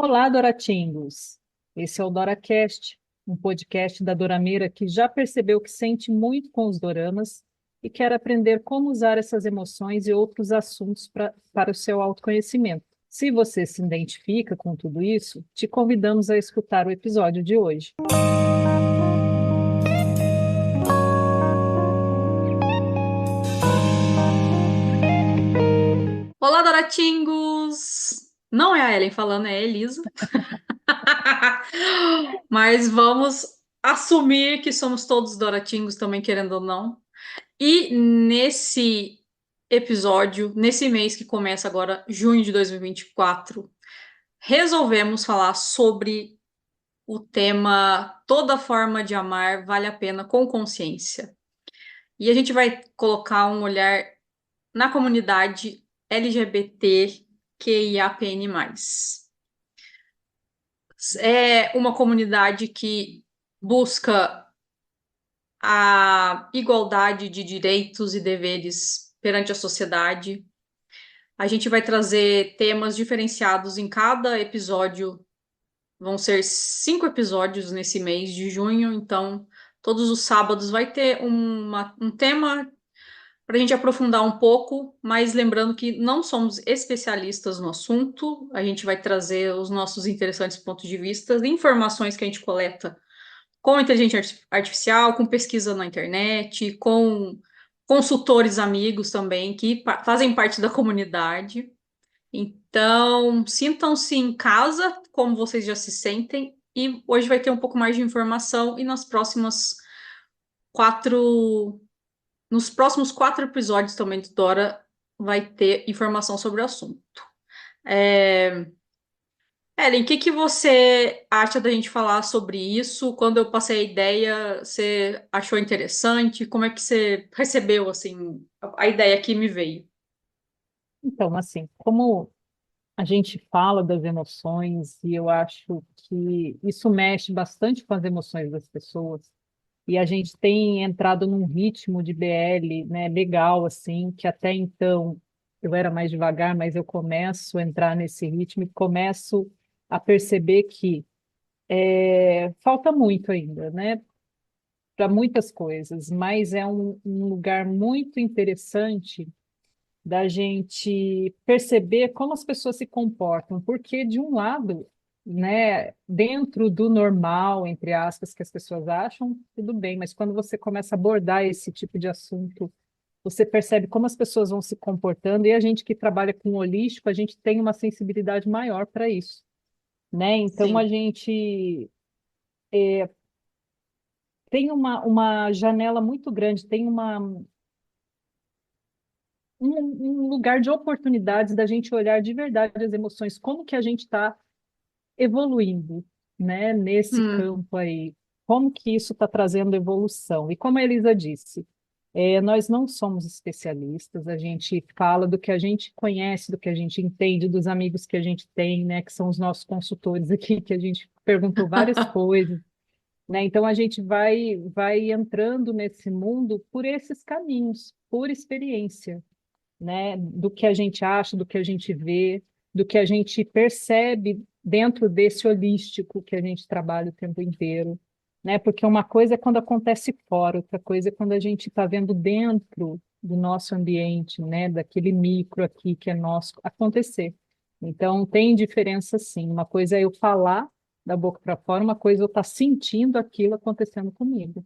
Olá, Doratingos! Esse é o DoraCast, um podcast da Dorameira que já percebeu que sente muito com os doramas e quer aprender como usar essas emoções e outros assuntos para o seu autoconhecimento. Se você se identifica com tudo isso, te convidamos a escutar o episódio de hoje. Olá, Doratingos! Não é a Ellen falando, é a Elisa. Mas vamos assumir que somos todos Doratingos também, querendo ou não. E nesse episódio, nesse mês que começa agora, junho de 2024, resolvemos falar sobre o tema Toda forma de amar vale a pena com consciência. E a gente vai colocar um olhar na comunidade LGBTQIAPN+. É uma comunidade que busca a igualdade de direitos e deveres perante a sociedade. A gente vai trazer temas diferenciados em cada episódio. Vão ser 5 episódios nesse mês de junho, então todos os sábados vai ter um tema para a gente aprofundar um pouco, mas lembrando que não somos especialistas no assunto, a gente vai trazer os nossos interessantes pontos de vista, informações que a gente coleta com inteligência artificial, com pesquisa na internet, com consultores amigos também que fazem parte da comunidade. Então, sintam-se em casa, como vocês já se sentem, e hoje vai ter um pouco mais de informação, e quatro nos próximos 4 episódios também do Dora vai ter informação sobre o assunto. Ellen, o que você acha da gente falar sobre isso? Quando eu passei a ideia, você achou interessante? Como é que você recebeu assim a ideia que me veio? Então, assim, como a gente fala das emoções, e eu acho que isso mexe bastante com as emoções das pessoas, e a gente tem entrado num ritmo de BL, né, legal, assim, que até então eu era mais devagar, mas eu começo a entrar nesse ritmo e começo a perceber que falta muito ainda, né, para muitas coisas, mas é um lugar muito interessante da gente perceber como as pessoas se comportam, porque de um lado, né, dentro do normal, entre aspas, que as pessoas acham, tudo bem, mas quando você começa a abordar esse tipo de assunto, você percebe como as pessoas vão se comportando, e a gente que trabalha com holístico, a gente tem uma sensibilidade maior para isso, né? Então a Sim. gente tem uma janela muito grande, tem um lugar de oportunidades da gente olhar de verdade as emoções, como que a gente está evoluindo, né, nesse Hum, campo aí, como que isso está trazendo evolução. E como a Elisa disse, nós não somos especialistas, a gente fala do que a gente conhece, do que a gente entende, dos amigos que a gente tem, né, que são os nossos consultores aqui, que a gente perguntou várias coisas, né? Então a gente vai entrando nesse mundo por esses caminhos, por experiência, né, do que a gente acha, do que a gente vê, do que a gente percebe dentro desse holístico que a gente trabalha o tempo inteiro, né? Porque uma coisa é quando acontece fora, outra coisa é quando a gente está vendo dentro do nosso ambiente, né, daquele micro aqui que é nosso acontecer. Então tem diferença sim. Uma coisa é eu falar da boca para fora, uma coisa é eu estar sentindo aquilo acontecendo comigo,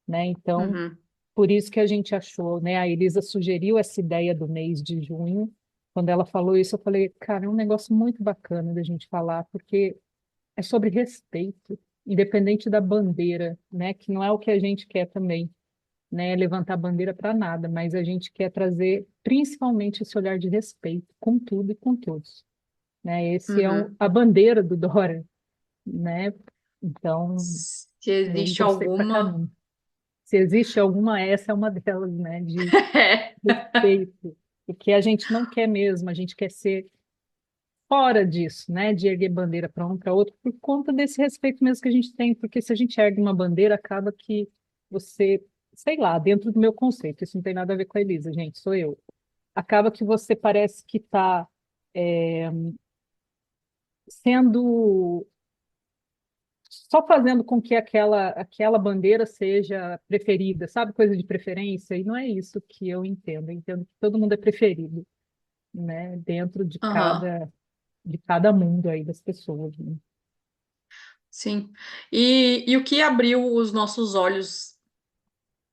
né? Então uhum. por isso que a gente achou, né? A Elisa sugeriu essa ideia do mês de junho. Quando ela falou isso, eu falei, cara, é um negócio muito bacana da gente falar, porque é sobre respeito, independente da bandeira, né? Que não é o que a gente quer também, né? Levantar bandeira para nada, mas a gente quer trazer principalmente esse olhar de respeito com tudo e com todos, né? Esse é Uhum. a bandeira do Dora, né? Então, Se eu existe gostei pra alguma. caramba. Se existe alguma, essa é uma delas, né? De respeito, o que a gente não quer mesmo, a gente quer ser fora disso, né? De erguer bandeira para um para outro, por conta desse respeito mesmo que a gente tem, porque se a gente ergue uma bandeira, acaba que você, sei lá, dentro do meu conceito, isso não tem nada a ver com a Elisa, gente, sou eu. Acaba que você parece que está sendo só fazendo com que aquela bandeira seja preferida, sabe? Coisa de preferência, e não é isso que eu entendo. Eu entendo que todo mundo é preferido, né? Dentro Aham, de cada mundo aí das pessoas, né? sim. E o que abriu os nossos olhos,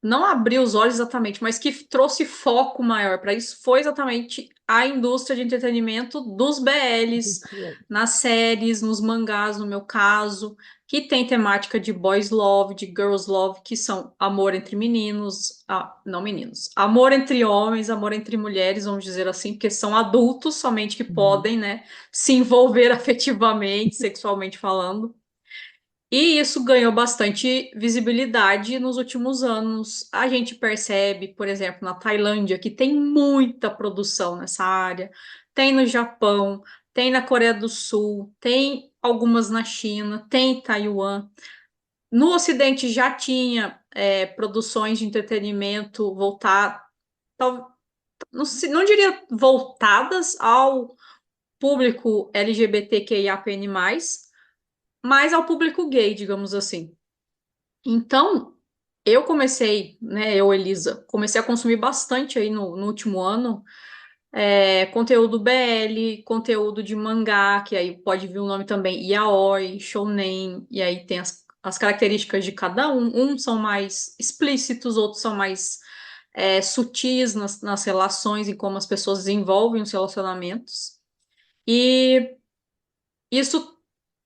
não abriu os olhos exatamente, mas que trouxe foco maior para isso foi exatamente a indústria de entretenimento dos BLs, nas séries, nos mangás, no meu caso, que tem temática de boys love, de girls love, que são amor entre meninos, não meninos, amor entre homens, amor entre mulheres, vamos dizer assim, porque são adultos somente que Uhum. podem, né, se envolver afetivamente, sexualmente falando. E isso ganhou bastante visibilidade nos últimos anos. A gente percebe, por exemplo, na Tailândia, que tem muita produção nessa área, tem no Japão, tem na Coreia do Sul, tem algumas na China, tem em Taiwan. No Ocidente já tinha produções de entretenimento voltar, não, não diria voltadas ao público LGBTQIAPN+, mas ao público gay, digamos assim. Então, eu comecei, né, eu, Elisa, comecei a consumir bastante aí no último ano, conteúdo BL, conteúdo de mangá, que aí pode vir o nome também, yaoi, shounen, e aí tem as características de cada um. Uns são mais explícitos, outros são mais sutis nas relações e como as pessoas desenvolvem os relacionamentos. E isso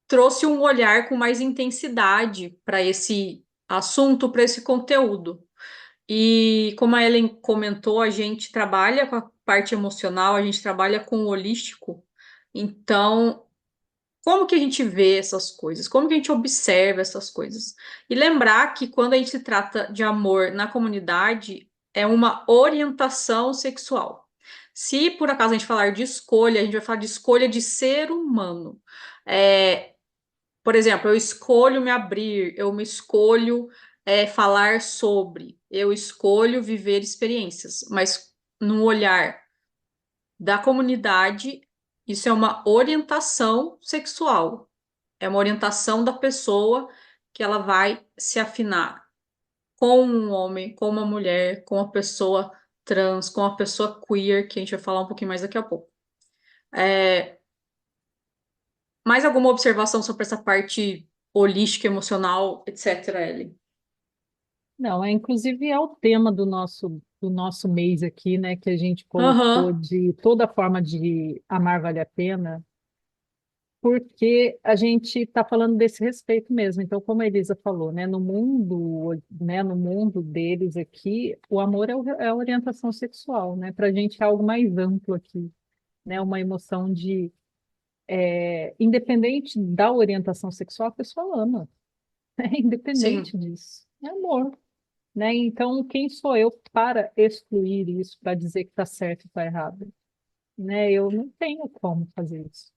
trouxe um olhar com mais intensidade para esse assunto, para esse conteúdo. E como a Ellen comentou, a gente trabalha com a parte emocional, a gente trabalha com o holístico. Então, como que a gente vê essas coisas? Como que a gente observa essas coisas? E lembrar que quando a gente se trata de amor na comunidade, é uma orientação sexual. Se por acaso a gente falar de escolha, a gente vai falar de escolha de ser humano. É, por exemplo, eu escolho me abrir, eu me escolho falar sobre, eu escolho viver experiências, mas no olhar da comunidade, isso é uma orientação sexual, é uma orientação da pessoa que ela vai se afinar com um homem, com uma mulher, com uma pessoa trans, com uma pessoa queer, que a gente vai falar um pouquinho mais daqui a pouco. Mais alguma observação sobre essa parte holística, emocional, etc., Ellen? Não, inclusive é o tema do nosso mês aqui, né, que a gente colocou Aham, de toda forma de amar vale a pena, porque a gente está falando desse respeito mesmo. Então, como a Elisa falou, né, no mundo deles aqui, o amor é a orientação sexual, né? Para a gente é algo mais amplo aqui, né? Uma emoção de, independente da orientação sexual, a pessoa ama, né? sim. Independente disso, é amor, né? Então, quem sou eu para excluir isso, para dizer que está certo e está errado, né? Eu não tenho como fazer isso,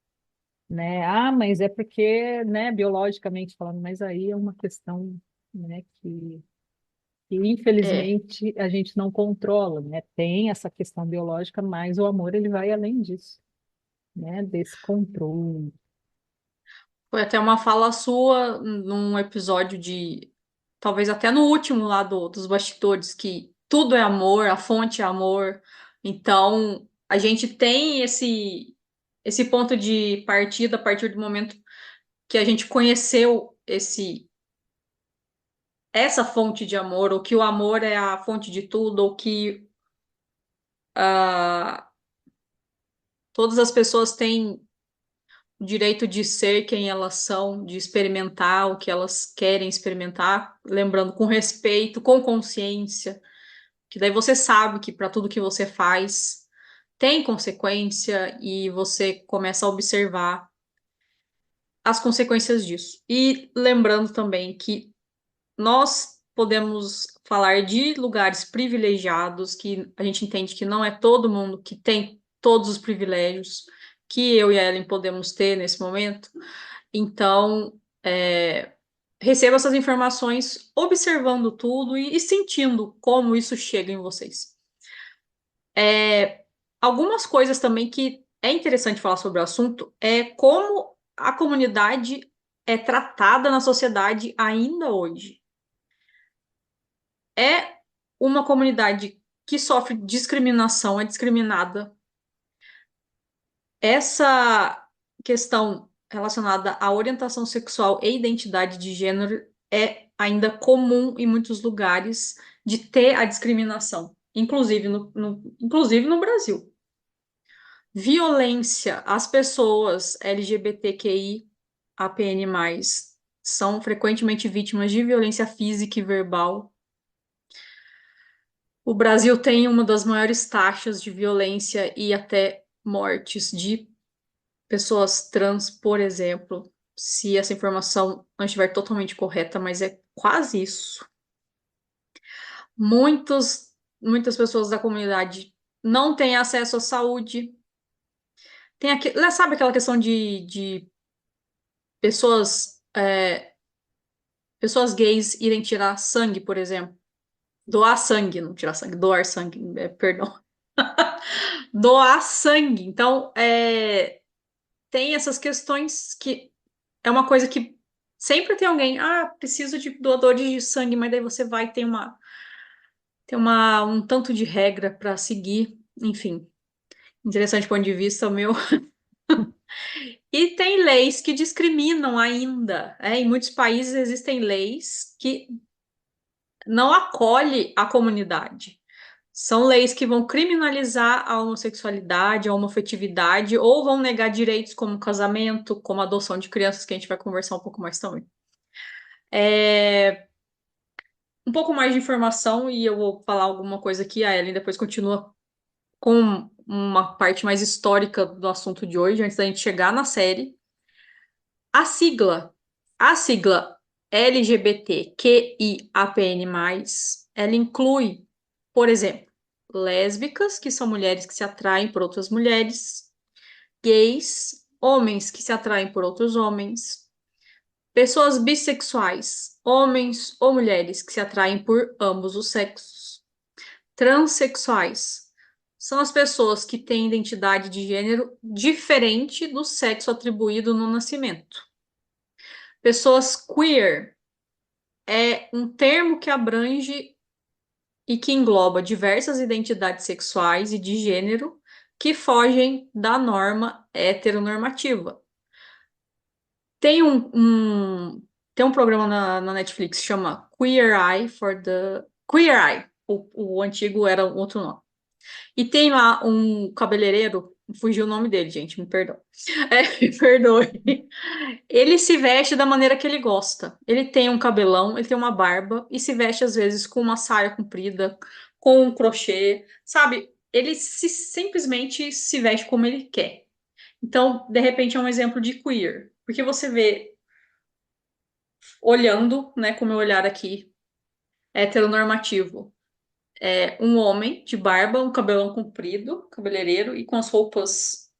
né? Ah, mas é porque, né, biologicamente falando, mas aí é uma questão, né, que É, infelizmente a gente não controla, né? Tem essa questão biológica, mas o amor ele vai além disso, né? Desse controle. foi até uma fala sua num episódio talvez até no último lá dos bastidores, que tudo é amor, a fonte é amor. Então, a gente tem esse ponto de partida a partir do momento que a gente conheceu essa fonte de amor, ou que o amor é a fonte de tudo, ou que ah, todas as pessoas têm o direito de ser quem elas são, de experimentar o que elas querem experimentar, lembrando com respeito, com consciência, que daí você sabe que para tudo que você faz tem consequência e você começa a observar as consequências disso. E lembrando também que nós podemos falar de lugares privilegiados, que a gente entende que não é todo mundo que tem todos os privilégios que eu e a Ellen podemos ter nesse momento. Então, receba essas informações observando tudo e sentindo como isso chega em vocês. Algumas coisas também que é interessante falar sobre o assunto é como a comunidade é tratada na sociedade ainda hoje. É uma comunidade que sofre discriminação, é discriminada. Essa questão relacionada à orientação sexual e identidade de gênero é ainda comum em muitos lugares de ter a discriminação, inclusive no Brasil. Violência às pessoas LGBTQI, APN+, são frequentemente vítimas de violência física e verbal. O Brasil tem uma das maiores taxas de violência e até mortes de pessoas trans, por exemplo, se essa informação não estiver totalmente correta, mas é quase isso. Muitas pessoas da comunidade não têm acesso à saúde. Sabe aquela questão de pessoas, pessoas gays irem tirar sangue, por exemplo? Doar sangue, não tirar sangue, doar sangue, perdão. Doar sangue. Então, tem essas questões que é uma coisa que sempre tem alguém, preciso de doadores de sangue, mas daí você vai ter um tanto de regra para seguir, enfim. Interessante ponto de vista o meu. E tem leis que discriminam ainda. Em muitos países existem leis que não acolhem a comunidade. São leis que vão criminalizar a homossexualidade, a homoafetividade, ou vão negar direitos como casamento, como adoção de crianças, que a gente vai conversar um pouco mais também. Um pouco mais de informação, e eu vou falar alguma coisa aqui, a Ellen depois continua com uma parte mais histórica do assunto de hoje, antes da gente chegar na série. A sigla LGBTQIAPN+, ela inclui, por exemplo, lésbicas, que são mulheres que se atraem por outras mulheres, gays, homens que se atraem por outros homens, pessoas bissexuais, homens ou mulheres que se atraem por ambos os sexos, transexuais, são as pessoas que têm identidade de gênero diferente do sexo atribuído no nascimento. Pessoas queer é um termo que abrange e que engloba diversas identidades sexuais e de gênero que fogem da norma heteronormativa. Tem um programa na Netflix que chama Queer Eye Queer Eye. O antigo era um outro nome. E tem lá um cabeleireiro, fugiu o nome dele, gente, me perdoe. Me perdoe. Ele se veste da maneira que ele gosta. Ele tem um cabelão, ele tem uma barba e se veste às vezes com uma saia comprida, com um crochê, sabe? Ele simplesmente se veste como ele quer. Então, de repente, é um exemplo de queer. Porque você vê, olhando, né, com o meu olhar aqui, heteronormativo, um homem de barba, um cabelão comprido, cabeleireiro, e com as roupas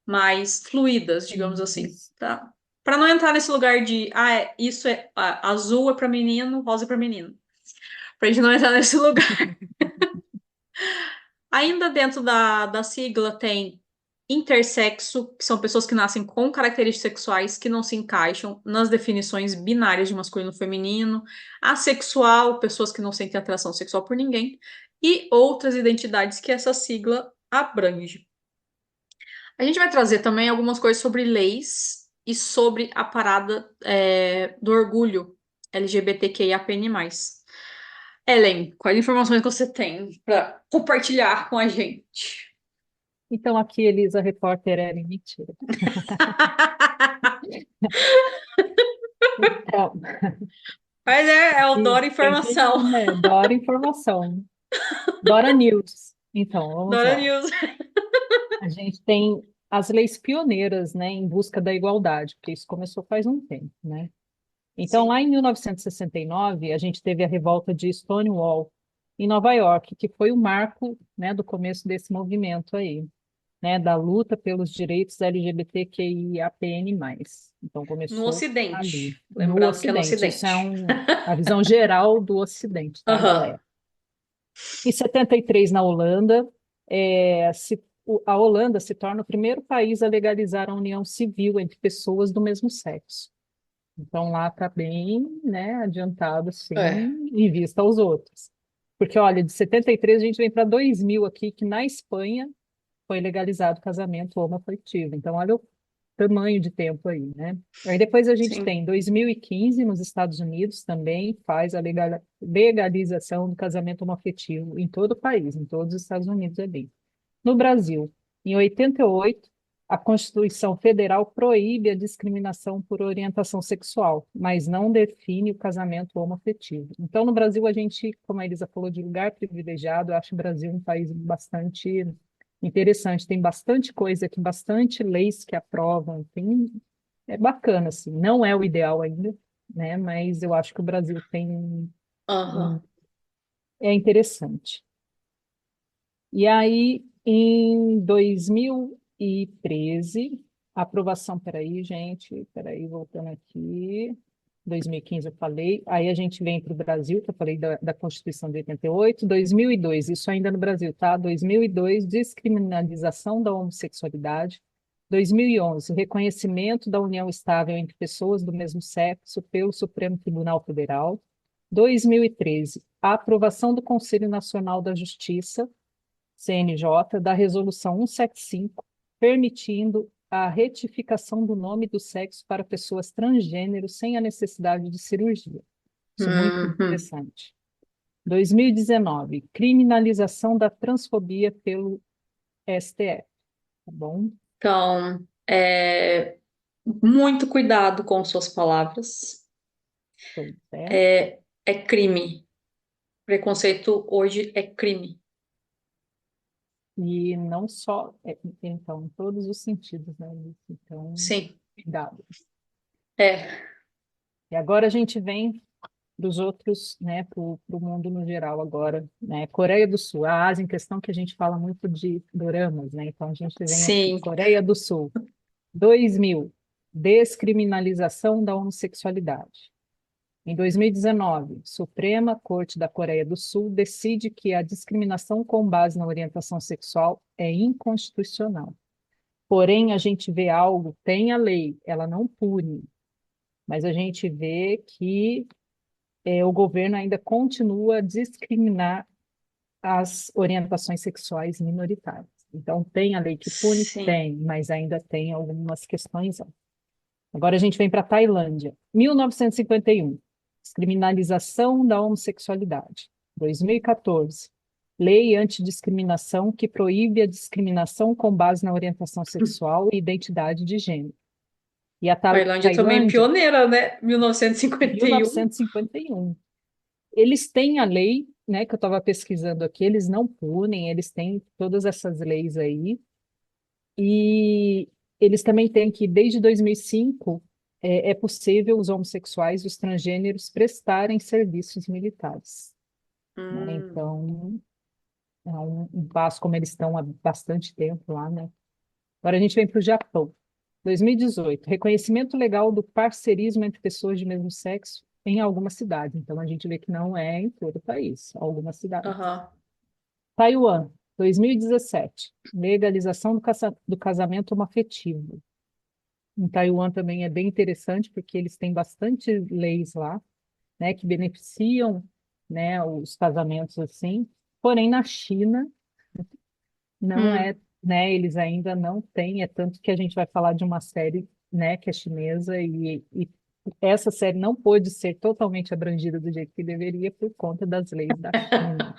mais fluídas, digamos assim, tá? Para não entrar nesse lugar de, isso azul é para menino, rosa é para menino. Pra gente não entrar nesse lugar. Ainda dentro da sigla tem intersexo, que são pessoas que nascem com características sexuais que não se encaixam nas definições binárias de masculino e feminino, assexual, pessoas que não sentem atração sexual por ninguém, e outras identidades que essa sigla abrange. A gente vai trazer também algumas coisas sobre leis e sobre a parada do orgulho LGBTQIAPN+. Ellen, quais informações que você tem para compartilhar com a gente? Então, aqui, Elisa, repórter Ellen, mentira. Então, Mas eu adoro informação. Dora informação. Dora News. Então, vamos Dora lá. News. A gente tem as leis pioneiras, né, em busca da igualdade, porque isso começou faz um tempo, né? Então, Sim. lá em 1969, a gente teve a revolta de Stonewall, em Nova York, que foi o marco, né, do começo desse movimento aí, né, da luta pelos direitos LGBTQIAPN+. Então, No começou ali, Ocidente. no Lembrando que é no Ocidente. Isso é Ocidente. a visão geral do Ocidente, tá, Aham. galera? Em 73, na Holanda, a Holanda se torna o primeiro país a legalizar a união civil entre pessoas do mesmo sexo. Então lá está bem, né, adiantado, sim, É, em vista aos outros. Porque, olha, de 73 a gente vem para 2000 aqui, que na Espanha foi legalizado o casamento homoafetivo. Então, olha o tamanho de tempo aí, né? Aí depois a gente sim. tem 2015 nos Estados Unidos também faz a legalização do casamento homoafetivo em todo o país, em todos os Estados Unidos ali. No Brasil, em 88, a Constituição Federal proíbe a discriminação por orientação sexual, mas não define o casamento homoafetivo. Então, no Brasil, a gente, como a Elisa falou, de lugar privilegiado, eu acho o Brasil um país bastante interessante. Tem bastante coisa aqui, bastante leis que aprovam, tem, é bacana, assim. Não é o ideal ainda, né? Mas eu acho que o Brasil tem Aham. é interessante. E aí, em 2013, aprovação, peraí, gente, peraí, voltando aqui, 2015 eu falei, aí a gente vem para o Brasil, que eu falei da Constituição de 88, 2002, isso ainda no Brasil, tá? 2002, descriminalização da homossexualidade, 2011, reconhecimento da união estável entre pessoas do mesmo sexo pelo Supremo Tribunal Federal, 2013, a aprovação do Conselho Nacional da Justiça, CNJ, da Resolução 175, permitindo a retificação do nome do sexo para pessoas transgêneros sem a necessidade de cirurgia. Isso é muito Uhum. interessante. 2019, criminalização da transfobia pelo STF, tá bom? Então, muito cuidado com suas palavras. Pois é. É crime. Preconceito hoje é crime. E não só, então, em todos os sentidos, né? Então, Sim. cuidado. É. E agora a gente vem dos outros, né, para o mundo no geral agora, né? Coreia do Sul, a Ásia em questão que a gente fala muito de doramas, né? Então a gente vem aqui, Sim. Coreia do Sul, 2000, descriminalização da homossexualidade. Em 2019, Suprema Corte da Coreia do Sul decide que a discriminação com base na orientação sexual é inconstitucional. Porém, a gente vê algo, tem a lei, ela não pune, mas a gente vê que o governo ainda continua a discriminar as orientações sexuais minoritárias. Então, tem a lei que pune? Sim. Tem, mas ainda tem algumas questões. Agora a gente vem para a Tailândia. 1951, descriminalização da homossexualidade. 2014, lei antidiscriminação que proíbe a discriminação com base na orientação sexual e identidade de gênero. E a Tailândia também Tailândia, pioneira, né? 1951. 1951. Eles têm a lei, né, que eu estava pesquisando aqui, eles não punem, eles têm todas essas leis aí, e eles também têm que, desde 2005, é possível os homossexuais e os transgêneros prestarem serviços militares, né? Hum. Então, é um passo como eles estão há bastante tempo lá, né? Agora a gente vem para o Japão. 2018, reconhecimento legal do parceirismo entre pessoas de mesmo sexo em algumas cidades. Então a gente vê que não é em todo o país, algumas cidades. Aham. Taiwan, 2017, legalização do casamento homoafetivo. Em Taiwan também é bem interessante porque eles têm bastante leis lá, né, que beneficiam, né, os casamentos assim. Porém, na China não é, Hum. né, eles ainda não têm, é tanto que a gente vai falar de uma série, né, que é chinesa e essa série não pôde ser totalmente abrangida do jeito que deveria por conta das leis da China.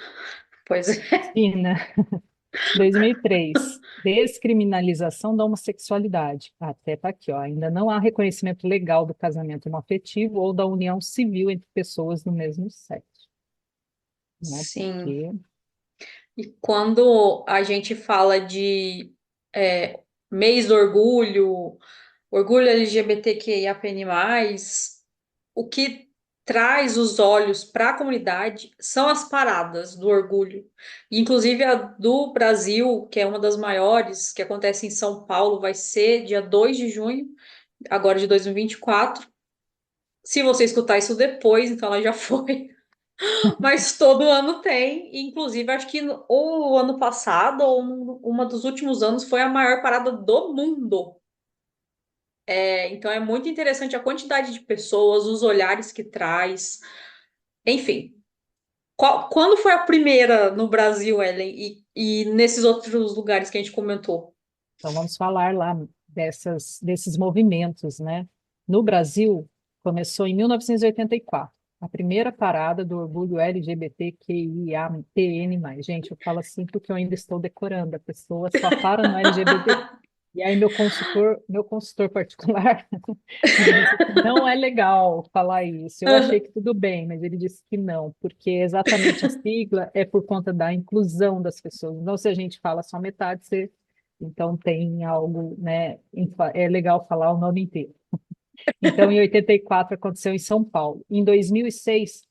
Pois é. China, 2003, descriminalização da homossexualidade. Até tá aqui, ó, ainda não há reconhecimento legal do casamento homoafetivo ou da união civil entre pessoas do mesmo sexo, né? Sim. Porque E quando a gente fala de mês do orgulho, orgulho LGBTQIAPN+, o que traz os olhos para a comunidade são as paradas do orgulho. Inclusive a do Brasil, que é uma das maiores, que acontece em São Paulo, vai ser dia 2 de junho, agora de 2024. Se você escutar isso depois, então ela já foi. Mas todo ano tem, e, inclusive acho que ou o ano passado ou uma dos últimos anos foi a maior parada do mundo. Então é muito interessante a quantidade de pessoas, os olhares que traz. Enfim, quando foi a primeira no Brasil, Ellen, e nesses outros lugares que a gente comentou? Então, vamos falar lá desses movimentos, né? No Brasil, começou em 1984, a primeira parada do orgulho LGBTQIAPN+. Gente, eu falo assim porque eu ainda estou decorando, a pessoa só para no LGBT. E aí meu consultor particular, ele disse que não é legal falar isso. Eu achei que tudo bem, mas ele disse que não, porque exatamente a sigla é por conta da inclusão das pessoas. Então, se a gente fala só metade, então tem algo, né? É legal falar o nome inteiro. Então, em 84 aconteceu em São Paulo. Em 2006,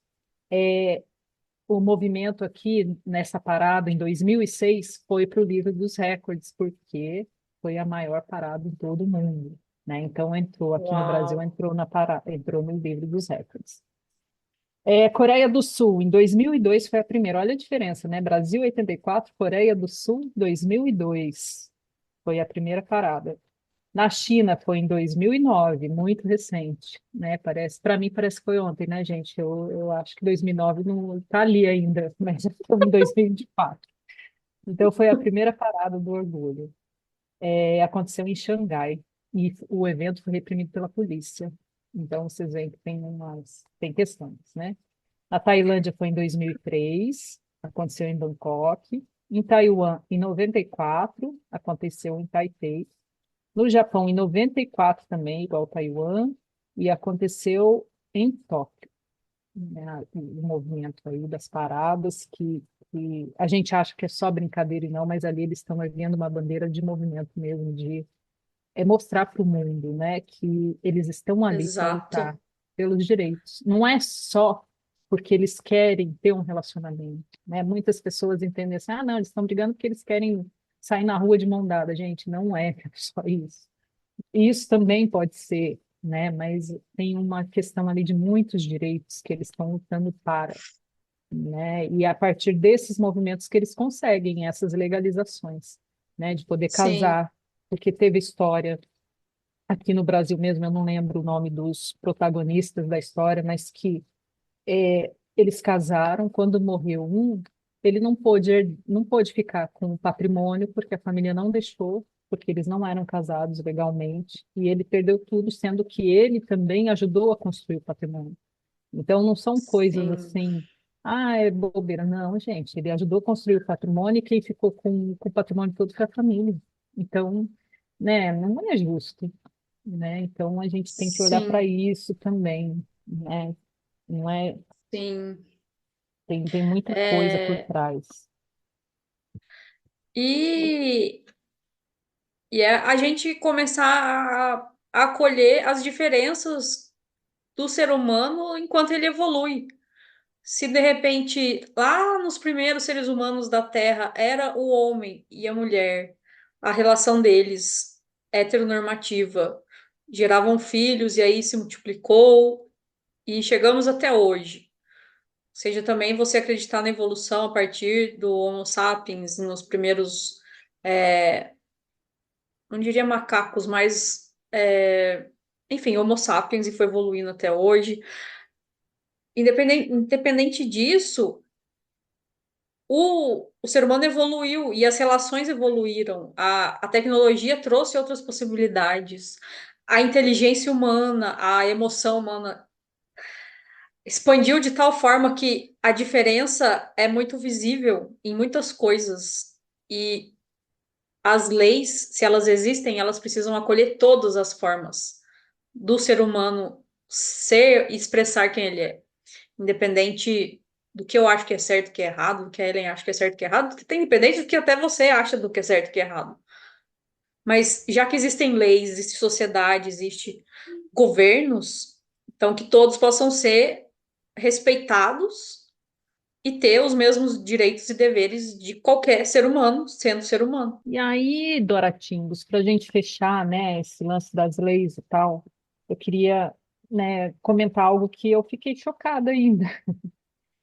o movimento aqui nessa parada, em 2006, foi para o livro dos recordes, porque foi a maior parada em todo o mundo, né? Então entrou aqui no Brasil, Uau! entrou no livro dos recordes. Coreia do Sul, em 2002 foi a primeira. Olha a diferença, né? Brasil 84, Coreia do Sul 2002 foi a primeira parada. Na China foi em 2009, muito recente, né? Para mim parece que foi ontem, né, gente? Eu acho que 2009 não está ali ainda, mas já estamos em 2024. Então foi a primeira parada do orgulho. Aconteceu em Xangai e o evento foi reprimido pela polícia. Então vocês veem que tem questões, né? Na Tailândia foi em 2003, aconteceu em Bangkok. Em Taiwan, em 94, aconteceu em Taipei. No Japão, em 94 também, igual Taiwan, e aconteceu em Tóquio, né, o movimento aí das paradas, que a gente acha que é só brincadeira e não, mas ali eles estão erguendo uma bandeira de movimento mesmo, de mostrar para o mundo, né, que eles estão ali para Exato. lutar pelos direitos. Não é só porque eles querem ter um relacionamento, né? Muitas pessoas entendem assim, ah, não, eles estão brigando porque eles querem sair na rua de mão dada. Gente, não é só isso. Isso também pode ser, né? Mas tem uma questão ali de muitos direitos que eles estão lutando para, né? E a partir desses movimentos que eles conseguem essas legalizações, né? De poder Sim, casar, porque teve história aqui no Brasil mesmo, eu não lembro o nome dos protagonistas da história, mas que eles casaram, quando morreu um, ele não pôde ficar com o patrimônio porque a família não deixou, porque eles não eram casados legalmente, e ele perdeu tudo, sendo que ele também ajudou a construir o patrimônio. Então, não são coisas sim, assim, ah, é bobeira. Não, gente, ele ajudou a construir o patrimônio e quem ficou com o patrimônio todo foi a família. Então, né, não é justo, né? Então, a gente tem que olhar para sim, isso também, né? Não é, sim. tem muita coisa por É, trás. e, e é a gente começar a acolher as diferenças do ser humano enquanto ele evolui. Se de repente, lá nos primeiros seres humanos da Terra, era o homem e a mulher, a relação deles heteronormativa, geravam filhos e aí se multiplicou e chegamos até hoje. Seja também você acreditar na evolução a partir do Homo sapiens, nos primeiros, não diria macacos, mas, enfim, Homo sapiens e foi evoluindo até hoje. Independente disso, o ser humano evoluiu e as relações evoluíram. A tecnologia trouxe outras possibilidades. A inteligência humana, a emoção humana expandiu de tal forma que a diferença é muito visível em muitas coisas. E as leis, se elas existem, elas precisam acolher todas as formas do ser humano ser e expressar quem ele é, independente do que eu acho que é certo e que é errado, do que a Ellen acha que é certo e que é errado, independente do que até você acha do que é certo e que é errado. Mas já que existem leis, existe sociedade, existe governos, então que todos possam ser respeitados e ter os mesmos direitos e deveres de qualquer ser humano, sendo ser humano. E aí, Doratingos, para a gente fechar, né, esse lance das leis e tal, eu queria, né, comentar algo que eu fiquei chocada ainda.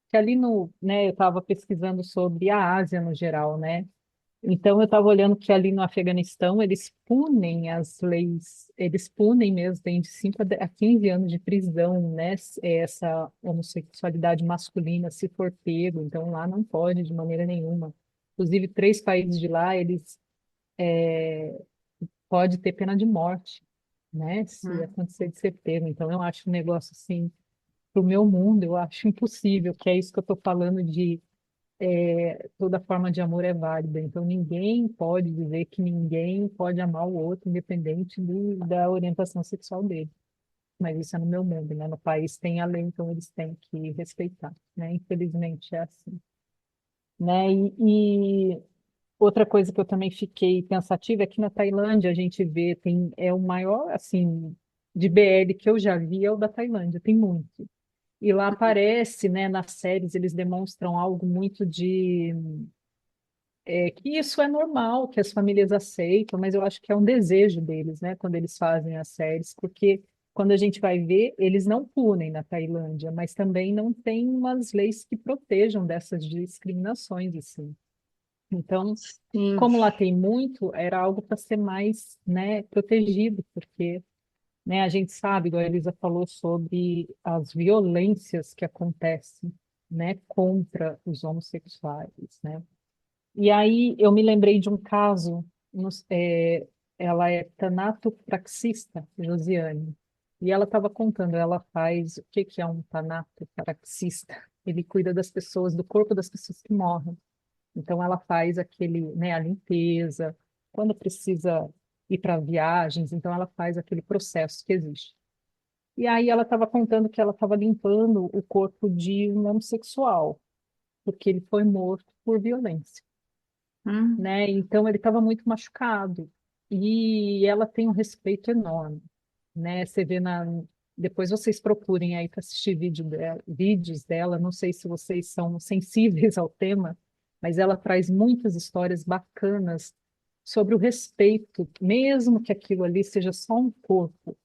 que ali no, né, eu estava pesquisando sobre a Ásia no geral, né? Então, eu estava olhando que ali no Afeganistão eles punem as leis, eles punem mesmo, tem de 5 a 15 anos de prisão, né? Essa homossexualidade masculina, se for pego, então lá não pode de maneira nenhuma. Inclusive, 3 países de lá, eles pode ter pena de morte, né? Se Hum. acontecer de ser pego. Então, eu acho um negócio assim, para o meu mundo, eu acho impossível, que é isso que eu estou falando de toda forma de amor é válida. Então, ninguém pode dizer que ninguém pode amar o outro, independente da orientação sexual dele. Mas isso é no meu mundo, né? No país tem a lei, então eles têm que respeitar, né? Infelizmente é assim, né? E outra coisa que eu também fiquei pensativa é que na Tailândia a gente vê, é o maior, assim, de BL que eu já vi é o da Tailândia, tem muito. E lá aparece, né, nas séries, eles demonstram algo muito de que isso é normal, que as famílias aceitam, mas eu acho que é um desejo deles, né, quando eles fazem as séries, porque quando a gente vai ver, eles não punem na Tailândia, mas também não tem umas leis que protejam dessas discriminações, assim. Então, Sim. como lá tem muito, era algo para ser mais, né, protegido, porque, né, a gente sabe, igual a Elisa falou, sobre as violências que acontecem, né, contra os homossexuais, né? E aí eu me lembrei de um caso, ela é tanatopraxista, Josiane, e ela estava contando, ela faz, o que que é um tanatopraxista? Ele cuida das pessoas, do corpo das pessoas que morrem. Então ela faz aquele, né, a limpeza, quando precisa ir para viagens, então ela faz aquele processo que existe. E aí ela estava contando que ela estava limpando o corpo de um homossexual, porque ele foi morto por violência, Hum. né? Então ele estava muito machucado. E ela tem um respeito enorme, né? Você vê na depois vocês procurem aí para assistir vídeos dela, não sei se vocês são sensíveis ao tema, mas ela traz muitas histórias bacanas sobre o respeito, mesmo que aquilo ali seja só um corpo,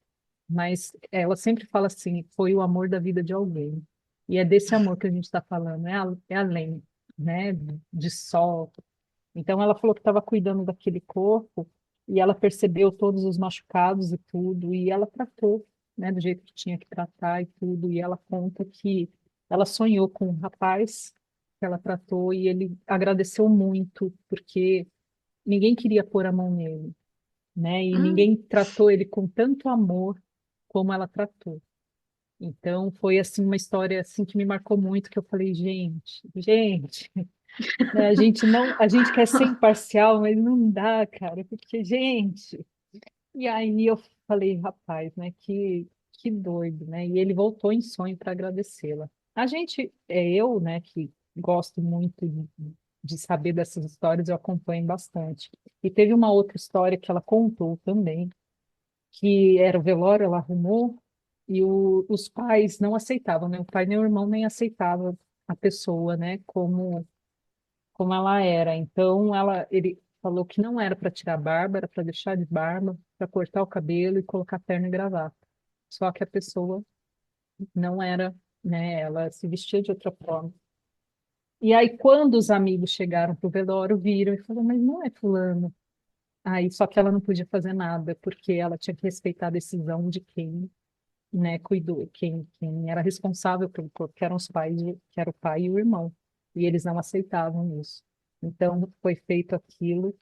mas ela sempre fala assim, foi o amor da vida de alguém. E é desse amor que a gente está falando, é além, né, de sol, então ela falou que estava cuidando daquele corpo e ela percebeu todos os machucados e tudo, e ela tratou, né, do jeito que tinha que tratar e tudo. E ela conta que ela sonhou com um rapaz que ela tratou e ele agradeceu muito, porque ninguém queria pôr a mão nele, né? E Hum. ninguém tratou ele com tanto amor como ela tratou. Então foi assim uma história assim que me marcou muito, que eu falei, gente, né? A gente quer ser imparcial, mas não dá, cara, porque, gente. E aí eu falei, rapaz, né, que doido, né? E ele voltou em sonho para agradecê-la. Eu, né, que gosto muito de saber dessas histórias, eu acompanho bastante. E teve uma outra história que ela contou também, que era o velório, ela arrumou, e os pais não aceitavam, né? O pai nem o irmão nem aceitava a pessoa, né, como ela era. Então, ele falou que não era para tirar a barba, era para deixar de barba, para cortar o cabelo e colocar terno e gravata. Só que a pessoa não era, né? Ela se vestia de outra forma. E aí, quando os amigos chegaram pro velório, viram e falaram, mas não é fulano. Aí, só que ela não podia fazer nada, porque ela tinha que respeitar a decisão de quem, né, cuidou, quem era responsável pelo corpo, que eram os pais, que era o pai e o irmão. E eles não aceitavam isso. Então foi feito aquilo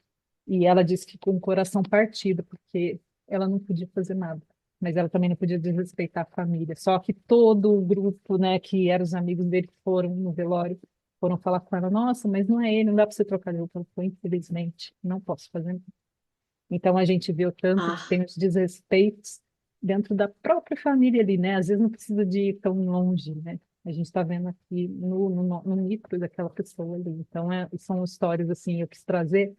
e ela disse que com o coração partido, porque ela não podia fazer nada. Mas ela também não podia desrespeitar a família. Só que todo o grupo, né, que eram os amigos dele que foram no velório, foram falar com ela, nossa, mas não é ele, não dá para você trocar de roupa. Ela falou, infelizmente, não posso fazer nada. Então a gente vê o tanto que Ah, tem os desrespeitos dentro da própria família ali, né? Às vezes não precisa de ir tão longe, né? A gente está vendo aqui no micro daquela pessoa ali. Então, são histórias assim, eu quis trazer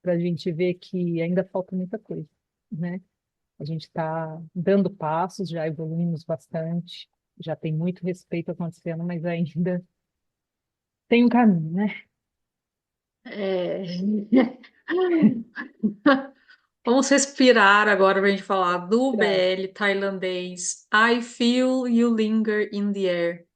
para a gente ver que ainda falta muita coisa, né? A gente está dando passos, já evoluímos bastante, já tem muito respeito acontecendo, mas ainda tem um caminho, né? é. Vamos respirar agora para a gente falar do Pra- BL tailandês I Feel You Linger in the Air.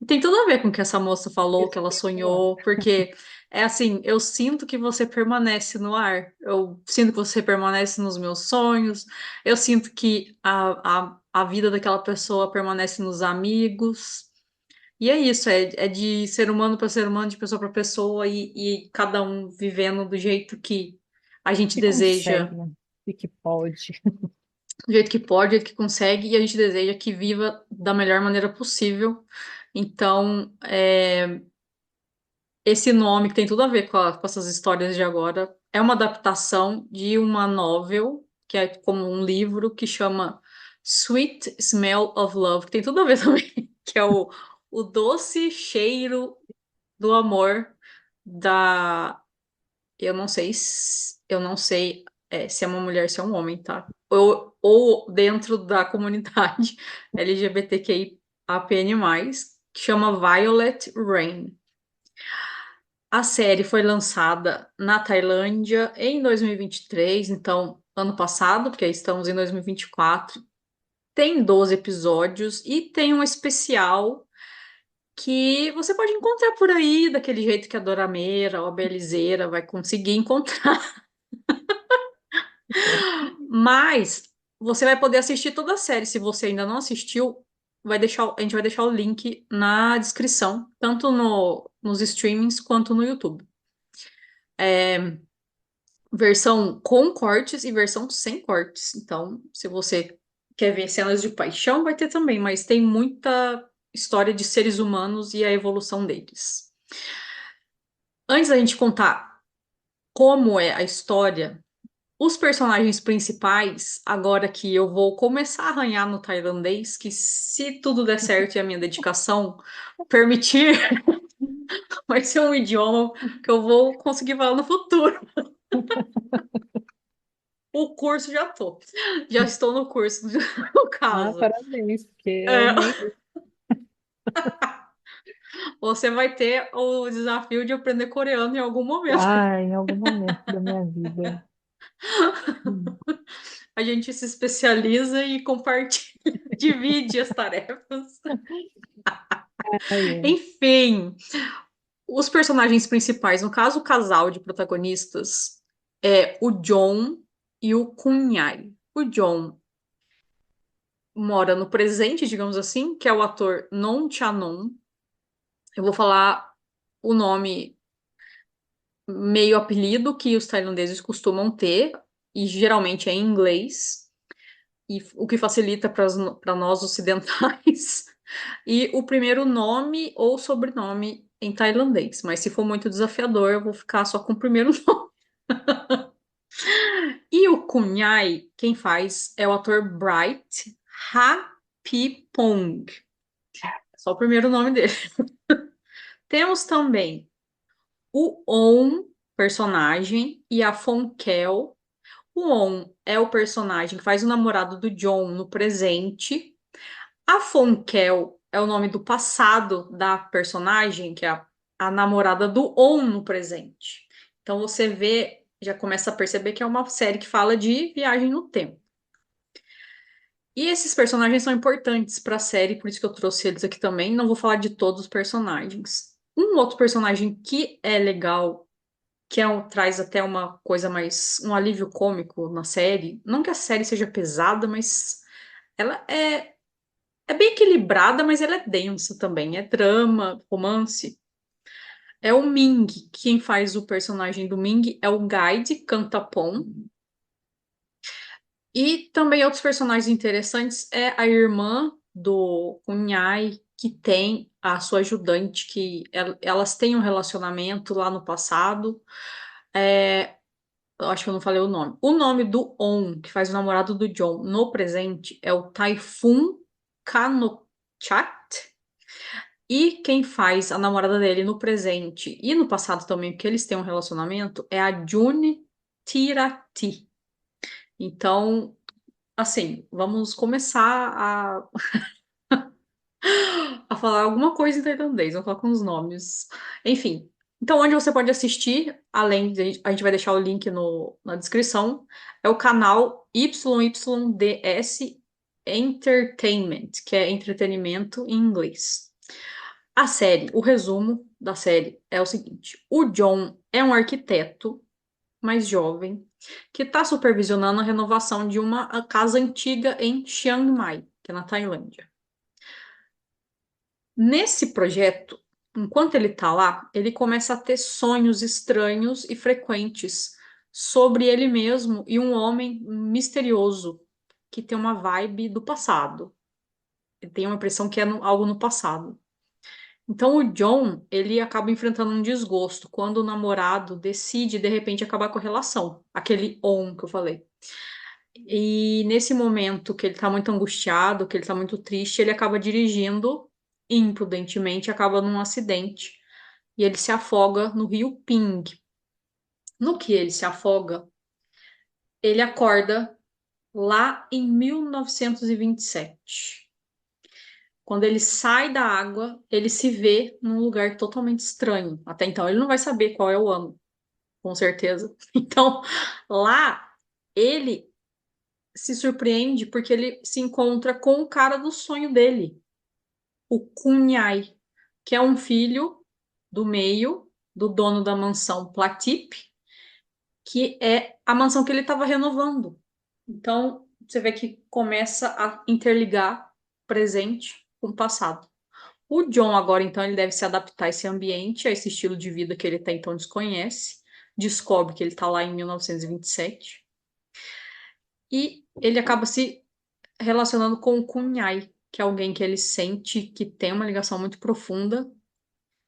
Tem tudo a ver com o que essa moça falou, Isso que ela que eu ia falar. sonhou, porque é assim, eu sinto que você permanece no ar, eu sinto que você permanece nos meus sonhos, eu sinto que a vida daquela pessoa permanece nos amigos, e é isso, é de ser humano para ser humano, de pessoa para pessoa, e cada um vivendo do jeito que a gente Que deseja, consegue, né? E que pode. do jeito que pode, do jeito que consegue, e a gente deseja que viva da melhor maneira possível. Então, esse nome que tem tudo a ver com essas histórias de agora é uma adaptação de uma novel, que é como um livro que chama Sweet Smell of Love, que tem tudo a ver também, que é o doce cheiro do amor da. Eu não sei se é uma mulher, se é um homem, tá? Ou dentro da comunidade LGBTQIAPN+, que chama Violet Rain. A série foi lançada na Tailândia em 2023, então, ano passado, porque aí estamos em 2024. Tem 12 episódios e tem um especial que você pode encontrar por aí, daquele jeito que a Dorameira ou a Belizeira vai conseguir encontrar. Mas você vai poder assistir toda a série. Se você ainda não assistiu, a gente vai deixar o link na descrição, tanto nos streamings quanto no YouTube. Versão com cortes e versão sem cortes. Então, se você quer ver cenas de paixão, vai ter também, mas tem muita história de seres humanos e a evolução deles. Antes da gente contar como é a história, os personagens principais, agora que eu vou começar a arranhar no tailandês, que se tudo der certo e a minha dedicação permitir, vai ser um idioma que eu vou conseguir falar no futuro. O curso já tô. Já estou no curso, no Ah, caso. parabéns, porque eu É, nem. você vai ter o desafio de aprender coreano em algum momento. Ah, em algum momento da minha vida. Hum. A gente se especializa e compartilha, divide as tarefas. Ai, ai. Enfim, os personagens principais, no caso, o casal de protagonistas, é o John e o Kunyai. O John mora no presente, digamos assim, que é o ator Non Chanon. Eu vou falar o nome meio apelido que os tailandeses costumam ter, e geralmente é em inglês, e o que facilita para nós ocidentais, e o primeiro nome ou sobrenome em tailandês. Mas se for muito desafiador, eu vou ficar só com o primeiro nome. E o Kunyai, quem faz é o ator Bright Hapipong. Só o primeiro nome dele. Temos também o On, personagem, e a Fonkel. O On é o personagem que faz o namorado do John no presente. A Fonkel é o nome do passado da personagem, que é a namorada do On no presente. Então você vê, já começa a perceber que é uma série que fala de viagem no tempo. E esses personagens são importantes para a série, por isso que eu trouxe eles aqui também. Não vou falar de todos os personagens. Um outro personagem que é legal, traz até uma coisa mais, um alívio cômico na série. Não que a série seja pesada, mas ela é bem equilibrada, mas ela é densa também. É drama, romance. É o Ming. Quem faz o personagem do Ming é o Guide Cantapon. E também outros personagens interessantes é a irmã do Kunyai, que tem a sua ajudante, que elas têm um relacionamento lá no passado. Eu acho que eu não falei o nome. O nome do On, que faz o namorado do John no presente, é o Typhoon Kanochat. E quem faz a namorada dele no presente e no passado também, porque eles têm um relacionamento, é a June Tirati. Então, assim, vamos começar a falar alguma coisa em tailandês, vamos falar com os nomes. Enfim, então onde você pode assistir, além de, a gente vai deixar o link na descrição, é o canal YYDS Entertainment, que é entretenimento em inglês. A série, o resumo da série é o seguinte: o John é um arquiteto mais jovem que está supervisionando a renovação de uma casa antiga em Chiang Mai, que é na Tailândia. Nesse projeto, enquanto ele está lá, ele começa a ter sonhos estranhos e frequentes sobre ele mesmo e um homem misterioso que tem uma vibe do passado. Ele tem uma impressão que é algo no passado. Então o John, ele acaba enfrentando um desgosto quando o namorado decide de repente acabar com a relação, aquele on que eu falei. E nesse momento que ele tá muito angustiado, que ele tá muito triste, ele acaba dirigindo imprudentemente, acaba num acidente e ele se afoga no rio Ping. No que ele se afoga, ele acorda lá em 1927. Quando ele sai da água, ele se vê num lugar totalmente estranho. Até então, ele não vai saber qual é o ano, com certeza. Então, lá, ele se surpreende porque ele se encontra com o cara do sonho dele, o Kunyai, que é um filho do meio do dono da mansão Platip, que é a mansão que ele estava renovando. Então, você vê que começa a interligar presente com o passado. O John agora, então, ele deve se adaptar a esse ambiente, a esse estilo de vida que ele até então desconhece, descobre que ele está lá em 1927 e ele acaba se relacionando com o Kunyai, que é alguém que ele sente que tem uma ligação muito profunda,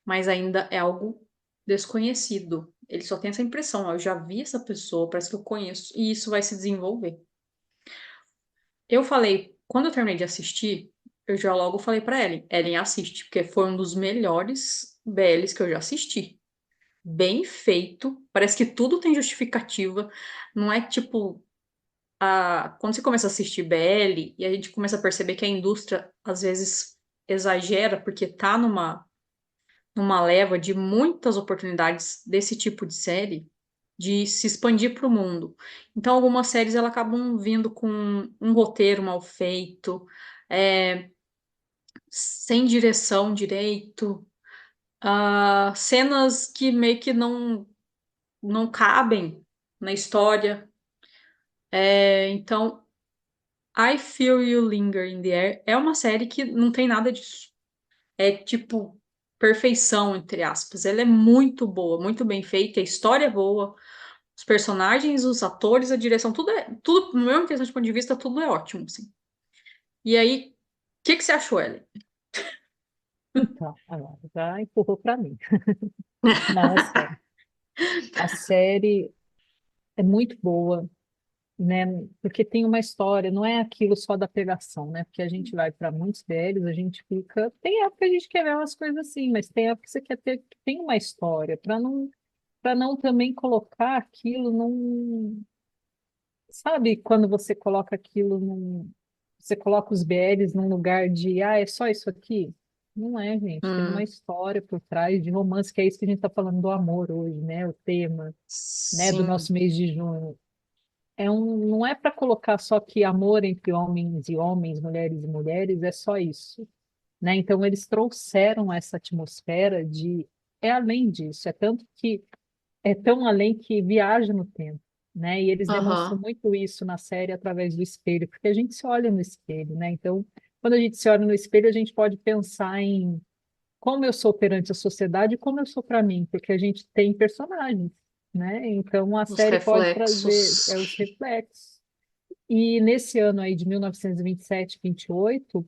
mas ainda é algo desconhecido. Ele só tem essa impressão, ó, eu já vi essa pessoa, parece que eu conheço, e isso vai se desenvolver. Eu falei, quando eu terminei de assistir, eu já logo falei pra Ellen assiste, porque foi um dos melhores BLs que eu já assisti. Bem feito, parece que tudo tem justificativa, não é tipo quando você começa a assistir BL e a gente começa a perceber que a indústria às vezes exagera porque tá numa leva de muitas oportunidades desse tipo de série de se expandir para o mundo. Então, algumas séries elas acabam vindo com um roteiro mal feito, é, sem direção direito, cenas que meio que não cabem na história. Então, I Feel You Linger in the Air é uma série que não tem nada disso. É tipo perfeição, entre aspas. Ela é muito boa, muito bem feita, a história é boa, os personagens, os atores, a direção, tudo, no meu interessante ponto de vista, tudo é ótimo, assim. E aí, o que você achou, Ellen? Então, agora já empurrou para mim. Não, é sério. A série é muito boa, né? Porque tem uma história, não é aquilo só da pegação, né? Porque a gente vai para muitos velhos, a gente fica. Tem época que a gente quer ver umas coisas assim, mas tem época que você quer ter que tem uma história, para não também colocar aquilo num. Sabe quando você coloca aquilo num. Você coloca os BLs num lugar de, é só isso aqui? Não é, gente. Tem uma Hum, história por trás de romance, que é isso que a gente está falando do amor hoje, né? O tema, né, do sim. nosso mês de junho. Não é para colocar só que amor entre homens e homens, mulheres e mulheres, é só isso, né? Então eles trouxeram essa atmosfera de é além disso, é tanto que é tão além que viaja no tempo, né? E eles demonstram Aham. muito isso na série através do espelho, porque a gente se olha no espelho, né? Então, quando a gente se olha no espelho, a gente pode pensar em como eu sou perante a sociedade e como eu sou para mim, porque a gente tem personagens, né? Então a Os série pode trazer reflexos. os reflexos. E nesse ano aí de 1927, 28,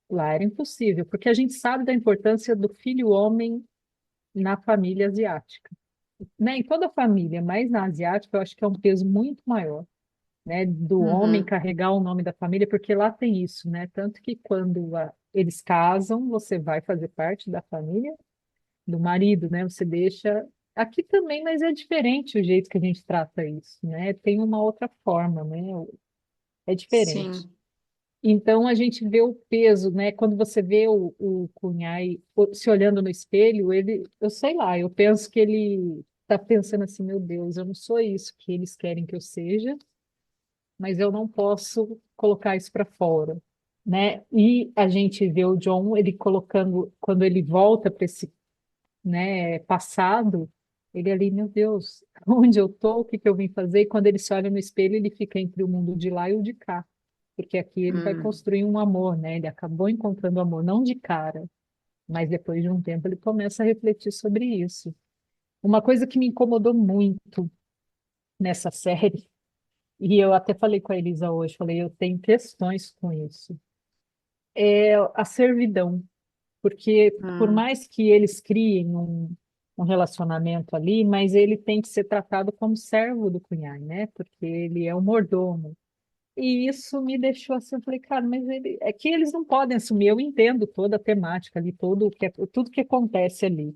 lá era impossível, porque a gente sabe da importância do filho homem na família asiática, né? Em toda a família, mas na asiática eu acho que é um peso muito maior, né? Do homem Uhum. carregar o nome da família, porque lá tem isso, né? Tanto que quando eles casam, você vai fazer parte da família do marido, né? Você deixa. Aqui também, mas é diferente o jeito que a gente trata isso, né? Tem uma outra forma, né? É diferente. Sim. Então a gente vê o peso, né? Quando você vê o Cunhai se olhando no espelho, eu sei lá, eu penso que ele está pensando assim, meu Deus, eu não sou isso que eles querem que eu seja, mas eu não posso colocar isso para fora. né? E a gente vê o John, ele colocando, quando ele volta para esse, né, passado, ele ali, meu Deus, onde eu tô, o que que eu vim fazer? E quando ele se olha no espelho, ele fica entre o mundo de lá e o de cá, porque aqui ele vai Hum, construir um amor, né? Ele acabou encontrando amor, não de cara, mas depois de um tempo ele começa a refletir sobre isso. Uma coisa que me incomodou muito nessa série, e eu até falei com a Elisa hoje, falei, eu tenho questões com isso, é a servidão. Porque por hum, mais que eles criem um relacionamento ali, mas ele tem que ser tratado como servo do cunhado, né? Porque ele é o mordomo. E isso me deixou assim, eu falei, cara, mas ele, é que eles não podem assumir, eu entendo toda a temática ali, tudo que acontece ali.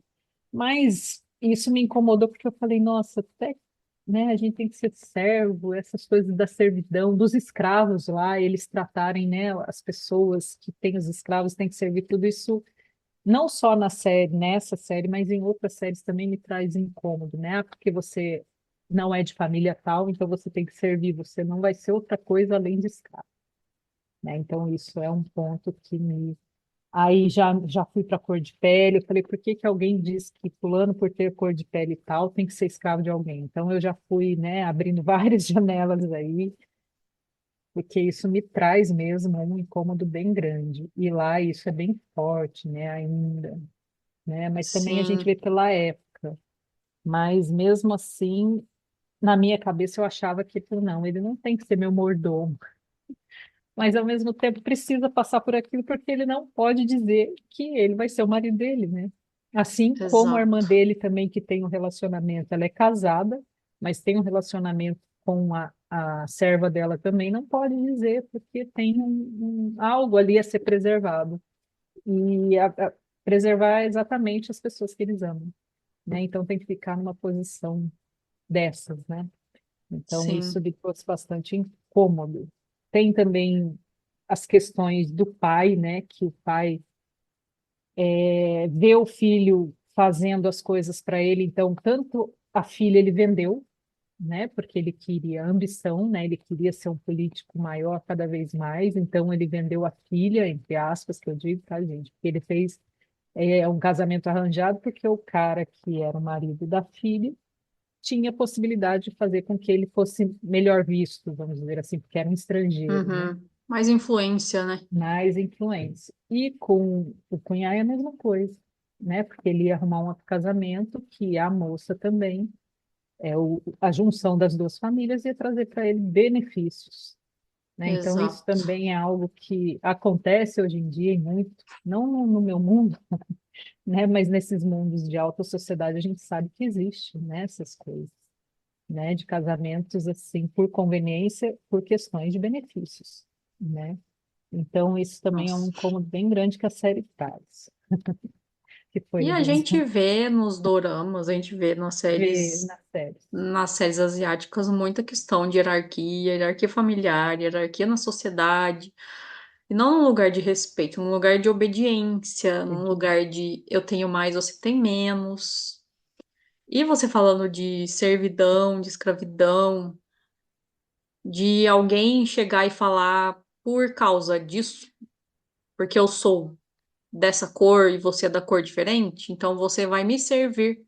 Mas isso me incomodou porque eu falei, nossa, até, né, a gente tem que ser servo, essas coisas da servidão, dos escravos lá, eles tratarem, né, as pessoas que têm os escravos têm que servir, tudo isso não só na série, nessa série, mas em outras séries também me traz incômodo, né? Ah, porque você não é de família tal, então você tem que servir, você não vai ser outra coisa além de escravo, né? Então isso é um ponto que me. Aí já fui para cor de pele, eu falei, por que que alguém diz que fulano, por ter cor de pele tal, tem que ser escravo de alguém? Então eu já fui, né, abrindo várias janelas aí, porque isso me traz mesmo um incômodo bem grande. E lá isso é bem forte, né, ainda, né? Mas também a gente sim, vê pela época. Mas mesmo assim, na minha cabeça eu achava que tipo, não, ele não tem que ser meu mordomo. Mas ao mesmo tempo precisa passar por aquilo porque ele não pode dizer que ele vai ser o marido dele, né? Assim como a irmã exato. dele também que tem um relacionamento, ela é casada, mas tem um relacionamento com a serva dela também, não pode dizer porque tem algo ali a ser preservado. E preservar exatamente as pessoas que eles amam, né? Então tem que ficar numa posição dessas, né? Então isso Sim, me trouxe bastante incômodo. Tem também as questões do pai, né? Que o pai vê o filho fazendo as coisas para ele, então tanto a filha ele vendeu, né? Porque ele queria ambição, né? Ele queria ser um político maior cada vez mais, então ele vendeu a filha, entre aspas, que eu digo, tá, gente? Porque ele fez um casamento arranjado porque o cara que era o marido da filha tinha a possibilidade de fazer com que ele fosse melhor visto, vamos dizer assim, porque era um estrangeiro, né? uhum. Mais influência, né? Mais influência. E com o cunhado é a mesma coisa, né? Porque ele ia arrumar um outro casamento que a moça também, a junção das duas famílias ia trazer para ele benefícios, né? Então isso Exato. também é algo que acontece hoje em dia e muito, não no meu mundo, né? Mas nesses mundos de alta sociedade a gente sabe que existe, né? Essas coisas, né? De casamentos assim por conveniência, por questões de benefícios, né? Então isso também é um Nossa. incômodo bem grande que a série traz, que foi E a eles gente vê nos doramas, a gente vê ver nas séries. nas séries asiáticas, muita questão de hierarquia, hierarquia familiar, hierarquia na sociedade. E não num lugar de respeito, num lugar de obediência, num lugar de eu tenho mais, você tem menos. E você falando de servidão, de escravidão, de alguém chegar e falar por causa disso, porque eu sou dessa cor e você é da cor diferente, então você vai me servir.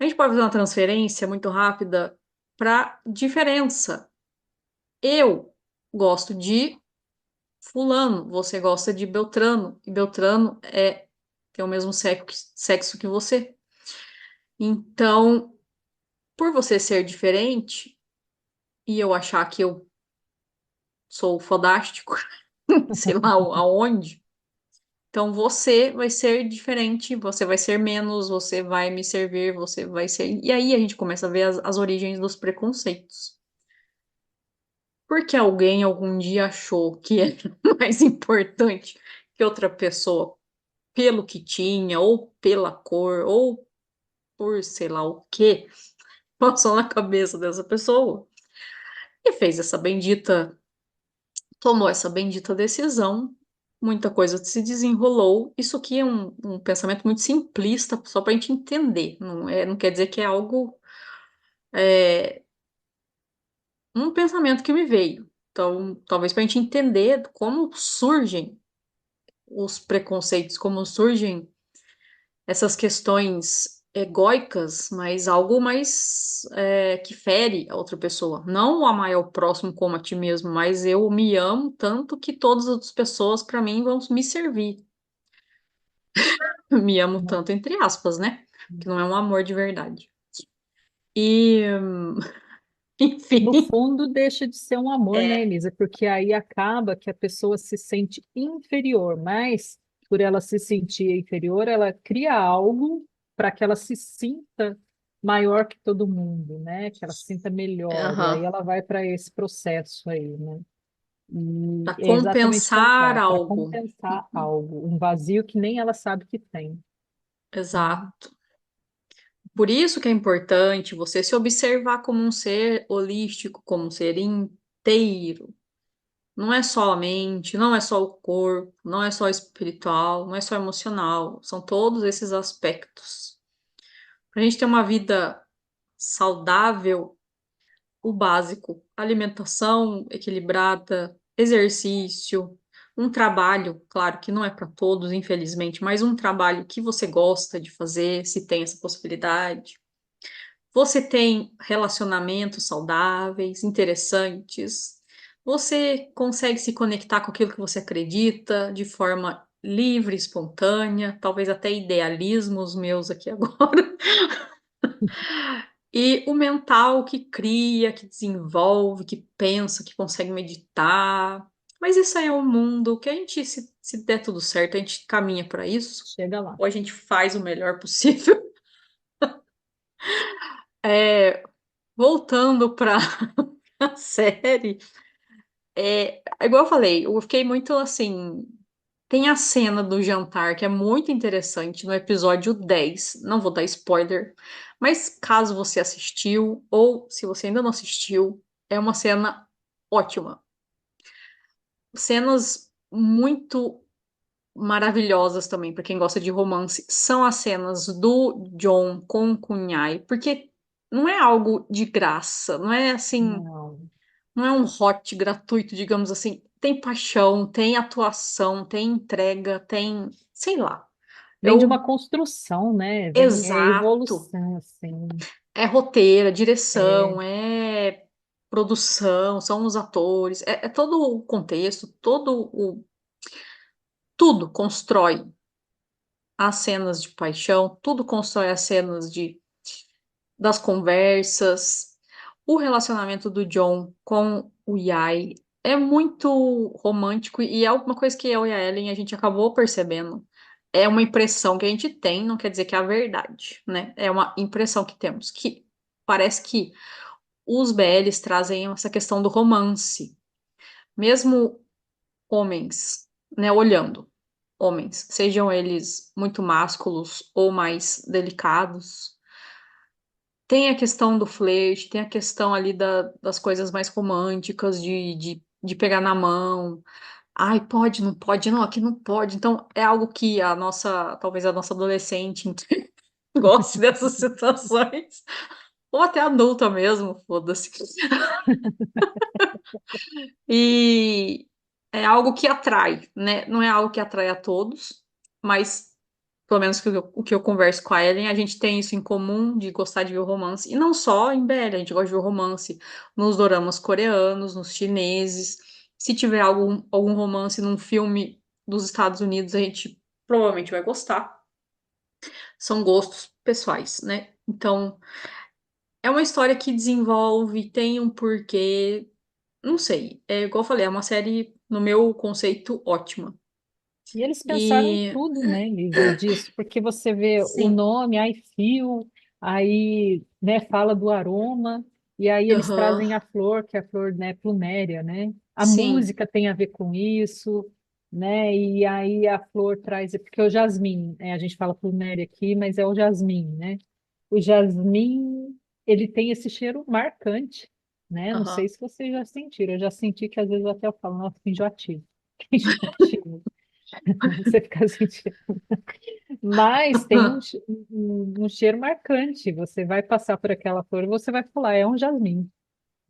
A gente pode fazer uma transferência muito rápida para diferença. Eu gosto de fulano, você gosta de Beltrano, e Beltrano tem o mesmo sexo que você. Então, por você ser diferente e eu achar que eu sou fodástico, sei lá aonde, então você vai ser diferente, você vai ser menos, você vai me servir, você vai ser. E aí a gente começa a ver as origens dos preconceitos. Porque alguém algum dia achou que era mais importante que outra pessoa pelo que tinha, ou pela cor, ou por sei lá o que passou na cabeça dessa pessoa e fez essa bendita, tomou essa bendita decisão. Muita coisa se desenrolou. Isso aqui é um pensamento muito simplista, só para a gente entender. Não quer dizer que é algo, um pensamento que me veio. Então, talvez para a gente entender como surgem os preconceitos, como surgem essas questões egóicas, mas algo mais que fere a outra pessoa. Não amar ao próximo como a ti mesmo, mas eu me amo tanto que todas as outras pessoas, para mim, vão me servir. Me amo tanto, entre aspas, né? Que não é um amor de verdade. E, No enfim, fundo, deixa de ser um amor, né, é, Elisa? Porque aí acaba que a pessoa se sente inferior, mas por ela se sentir inferior, ela cria algo para que ela se sinta maior que todo mundo, né? Que ela se sinta melhor. E aí aham, ela vai para esse processo aí, né? para E é exatamente o compensar contrário, para algo. compensar algo, um vazio que nem ela sabe que tem, né? Exato. Por isso que é importante você se observar como um ser holístico, como um ser inteiro. Não é só a mente, não é só o corpo, não é só espiritual, não é só emocional. São todos esses aspectos. Para a gente ter uma vida saudável, o básico, alimentação equilibrada, exercício, um trabalho, claro que não é para todos, infelizmente, mas um trabalho que você gosta de fazer, se tem essa possibilidade. Você tem relacionamentos saudáveis, interessantes. Você consegue se conectar com aquilo que você acredita de forma livre, espontânea, talvez até idealismos meus aqui agora. E o mental que cria, que desenvolve, que pensa, que consegue meditar. Mas isso aí é um mundo que a gente, se der tudo certo, a gente caminha para isso, Chega lá. ou a gente faz o melhor possível. É, voltando para a série, igual eu falei, eu fiquei muito assim. Tem a cena do jantar que é muito interessante no episódio 10. Não vou dar spoiler, mas caso você assistiu ou se você ainda não assistiu, é uma cena ótima. Cenas muito maravilhosas também para quem gosta de romance são as cenas do John com o Kunyai, porque não é algo de graça, não é assim, Não. não é um hot gratuito, digamos assim. Tem paixão, tem atuação, tem entrega, tem, sei lá. Vem de uma Eu, construção, né? Vem, é exato. evolução, assim. É roteiro, é direção, É, é produção, são os atores, é todo o contexto, tudo constrói as cenas de paixão, tudo constrói as cenas das conversas. O relacionamento do John com o Yai é muito romântico e é uma coisa que eu e a Ellen a gente acabou percebendo. É uma impressão que a gente tem, não quer dizer que é a verdade, né? É uma impressão que temos, que parece que os BLs trazem essa questão do romance. Mesmo homens, né, olhando, homens, sejam eles muito másculos ou mais delicados, tem a questão do flerte, tem a questão ali das coisas mais românticas, de pegar na mão. Ai, pode, não pode, não, aqui não pode. Então, é algo que talvez a nossa adolescente goste dessas situações. Ou até adulta mesmo, foda-se. E é algo que atrai, né? Não é algo que atrai a todos, mas pelo menos o que eu converso com a Ellen, a gente tem isso em comum de gostar de ver romance. E não só em BL, a gente gosta de ver romance nos doramas coreanos, nos chineses. Se tiver algum romance num filme dos Estados Unidos, a gente provavelmente vai gostar. São gostos pessoais, né? Então, é uma história que desenvolve, tem um porquê. Não sei. É igual eu falei, é uma série, no meu conceito, ótima. e eles pensaram em E tudo, né, Lisa, disso, porque você vê o sim, nome, aí fio, aí, né, fala do aroma, e aí eles aham, trazem a flor, que é a flor, né, pluméria, né? A sim, música tem a ver com isso, né? E aí a flor traz, porque o jasmim, a gente fala pluméria aqui, mas é o jasmim, né? O jasmim, ele tem esse cheiro marcante, né? Não sei aham. se vocês já sentiram, eu já senti que às vezes até eu falo, nossa, que enjoativo, que enjoativo. Você fica sentindo. Mas tem um cheiro marcante. Você vai passar por aquela flor e você vai falar, é um jasmim,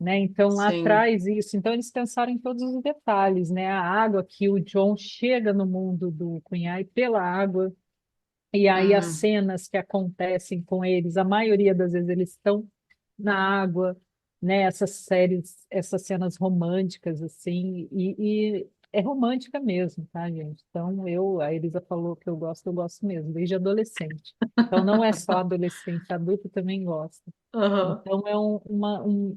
né? Então lá Sim. traz isso. Então eles pensaram em todos os detalhes, né? A água que o John chega no mundo do Cunhai pela água, e aí as Uhum. cenas que acontecem com eles, a maioria das vezes eles estão na água, né? Essas séries, essas cenas românticas assim, e é romântica mesmo, tá, gente? Então a Elisa falou que eu gosto mesmo, desde adolescente. Então não é só adolescente, adulto também gosta. Aham. Então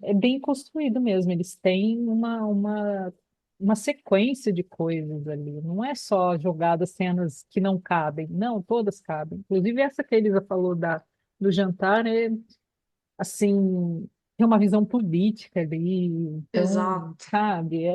é bem construído mesmo. Eles têm uma sequência de coisas ali. Não é só jogadas cenas que não cabem. Não, todas cabem. Inclusive essa que a Elisa falou do jantar é assim, tem uma visão política ali. Então, Exato. sabe,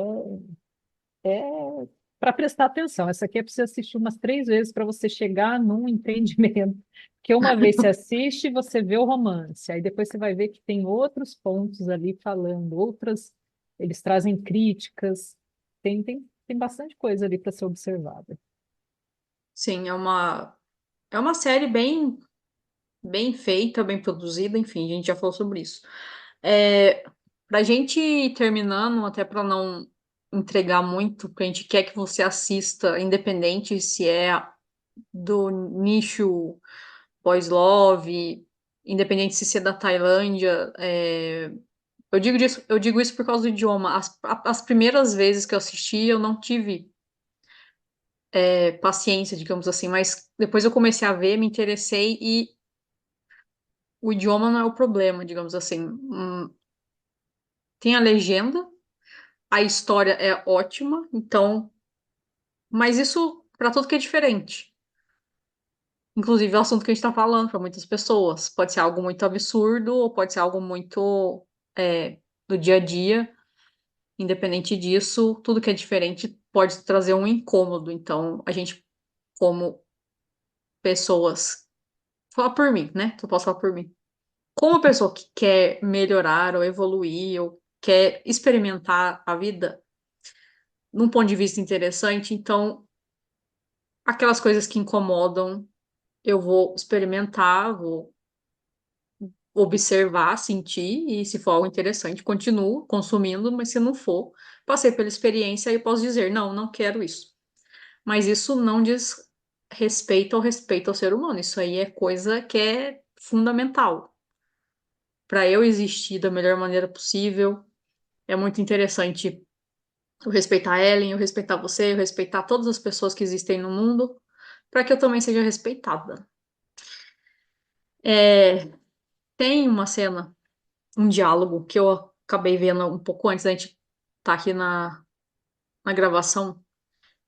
é para prestar atenção. Essa aqui é para você assistir umas 3 vezes para você chegar num entendimento. Porque uma vez você assiste, você vê o romance, aí depois você vai ver que tem outros pontos ali falando, outras, eles trazem críticas, tem bastante coisa ali para ser observada. Sim, é uma série bem, bem feita, bem produzida, enfim, a gente já falou sobre isso. É, pra gente ir terminando, até para não entregar muito, porque a gente quer que você assista, independente se é do nicho pós-love, independente se é da Tailândia, eu digo isso por causa do idioma. As primeiras vezes que eu assisti, eu não tive paciência, digamos assim, mas depois eu comecei a ver, me interessei e o idioma não é o problema, digamos assim. Tem a legenda, a história é ótima, então, mas isso para tudo que é diferente. Inclusive o assunto que a gente está falando para muitas pessoas. Pode ser algo muito absurdo ou pode ser algo muito do dia a dia. Independente disso, tudo que é diferente pode trazer um incômodo. Então, a gente, como pessoas, falar por mim, né? Eu posso falar por mim. Como pessoa que quer melhorar ou evoluir ou quer experimentar a vida num ponto de vista interessante, então aquelas coisas que incomodam, eu vou experimentar, vou observar, sentir, e se for algo interessante, continuo consumindo, mas se não for, passei pela experiência e posso dizer, não, não quero isso. Mas isso não diz respeito ao ser humano, isso aí é coisa que é fundamental. Para eu existir da melhor maneira possível, é muito interessante eu respeitar a Ellen, eu respeitar você, eu respeitar todas as pessoas que existem no mundo, para que eu também seja respeitada. É, tem uma cena, um diálogo que eu acabei vendo um pouco antes da gente estar aqui na gravação,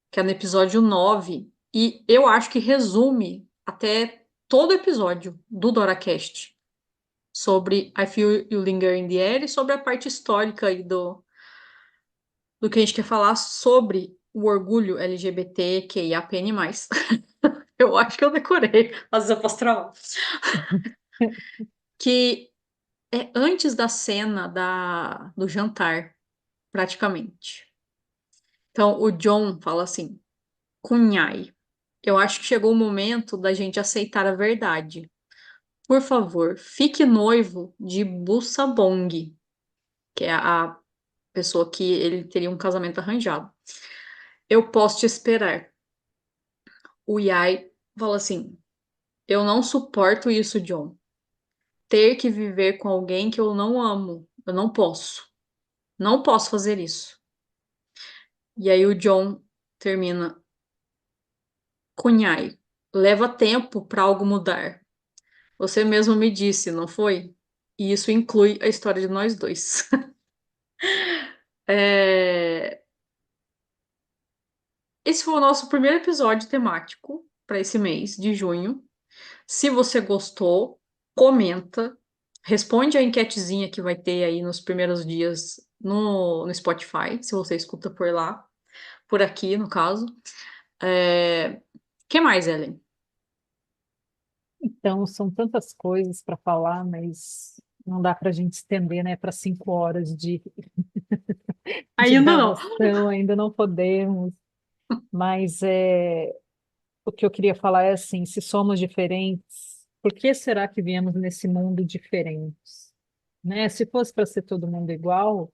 que é no episódio 9 e eu acho que resume até todo o episódio do DoraCast sobre I Feel You Linger in the Air e sobre a parte histórica aí do que a gente quer falar sobre o orgulho LGBTQIAPN+. Eu acho que eu decorei, às vezes eu posso travar. Que é antes da cena do jantar, praticamente. Então, o John fala assim, Cunhai, eu acho que chegou o momento da gente aceitar a verdade. Por favor, fique noivo de Bussabong, que é a pessoa que ele teria um casamento arranjado. Eu posso te esperar. O Yai fala assim: eu não suporto isso, John. Ter que viver com alguém que eu não amo. Eu não posso. Não posso fazer isso. E aí o John termina: Cunhai, leva tempo para algo mudar. Você mesmo me disse, não foi? E isso inclui a história de nós dois. É, esse foi o nosso primeiro episódio temático para esse mês de junho. Se você gostou, comenta, responde a enquetezinha que vai ter aí nos primeiros dias no Spotify, se você escuta por lá, por aqui, no caso. Que mais, Ellen? Então, são tantas coisas para falar, mas não dá para a gente estender, né, para 5 horas de Ainda não. gravação, ainda não podemos, mas o que eu queria falar é assim, se somos diferentes, por que será que viemos nesse mundo diferentes? né? Se fosse para ser todo mundo igual,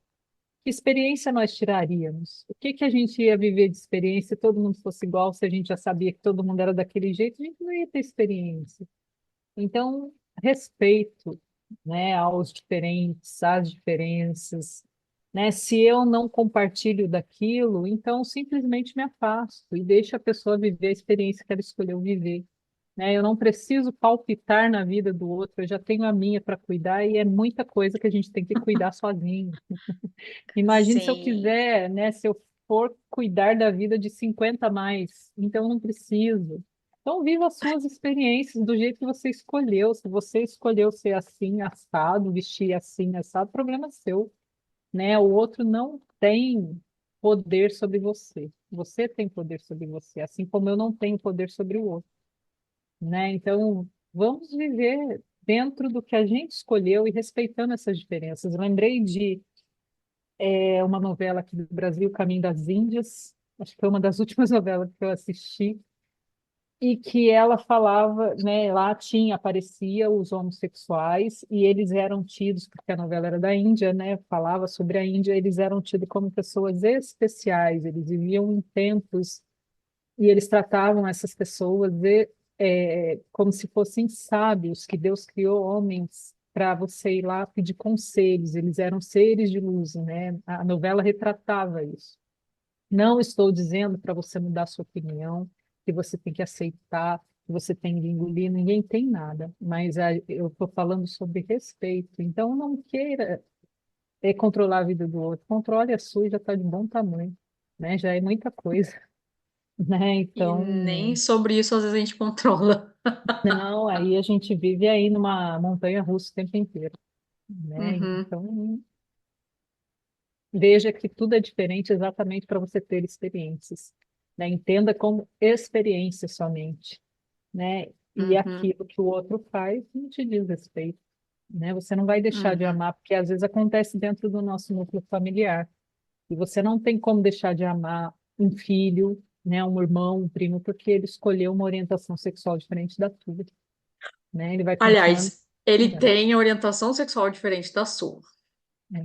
que experiência nós tiraríamos? O que que a gente ia viver de experiência se todo mundo fosse igual, se a gente já sabia que todo mundo era daquele jeito, a gente não ia ter experiência. Então, respeito, né, aos diferentes, às diferenças, né? Se eu não compartilho daquilo, então simplesmente me afasto e deixo a pessoa viver a experiência que ela escolheu viver, né? Eu não preciso palpitar na vida do outro, eu já tenho a minha para cuidar e é muita coisa que a gente tem que cuidar sozinho. Imagine se eu Sim, quiser, né? Se eu for cuidar da vida de 50 a mais, então eu não preciso. Então, viva as suas experiências do jeito que você escolheu. Se você escolheu ser assim, assado, vestir assim, assado, problema é seu, né? O outro não tem poder sobre você. Você tem poder sobre você, assim como eu não tenho poder sobre o outro, né? Então, vamos viver dentro do que a gente escolheu e respeitando essas diferenças. Eu lembrei de uma novela aqui do Brasil, Caminho das Índias. Acho que foi uma das últimas novelas que eu assisti e que ela falava, né, lá tinha, aparecia os homossexuais e eles eram tidos, porque a novela era da Índia, né, falava sobre a Índia, eles eram tidos como pessoas especiais, eles viviam em templos e eles tratavam essas pessoas como se fossem sábios, que Deus criou homens para você ir lá pedir conselhos, eles eram seres de luz, né? A novela retratava isso. Não estou dizendo para você mudar sua opinião, que você tem que aceitar, que você tem que engolir, ninguém tem nada, mas eu estou falando sobre respeito. Então, não queira controlar a vida do outro, controle a sua e já está de bom tamanho, né? Já é muita coisa, né? e nem Então, sobre isso às vezes a gente controla. não, aí a gente vive aí numa montanha russa o tempo inteiro, né? Uhum, Então, veja que tudo é diferente exatamente para você ter experiências, né? Entenda como experiência somente, né? E uhum, aquilo que o outro faz não te diz respeito, né? Você não vai deixar de uhum. amar, porque às vezes acontece dentro do nosso núcleo familiar, e você não tem como deixar de amar um filho, né? Um irmão, um primo, porque ele escolheu uma orientação sexual diferente da tua, né? Ele vai continuar. Aliás, ele tem orientação sexual diferente da sua. É,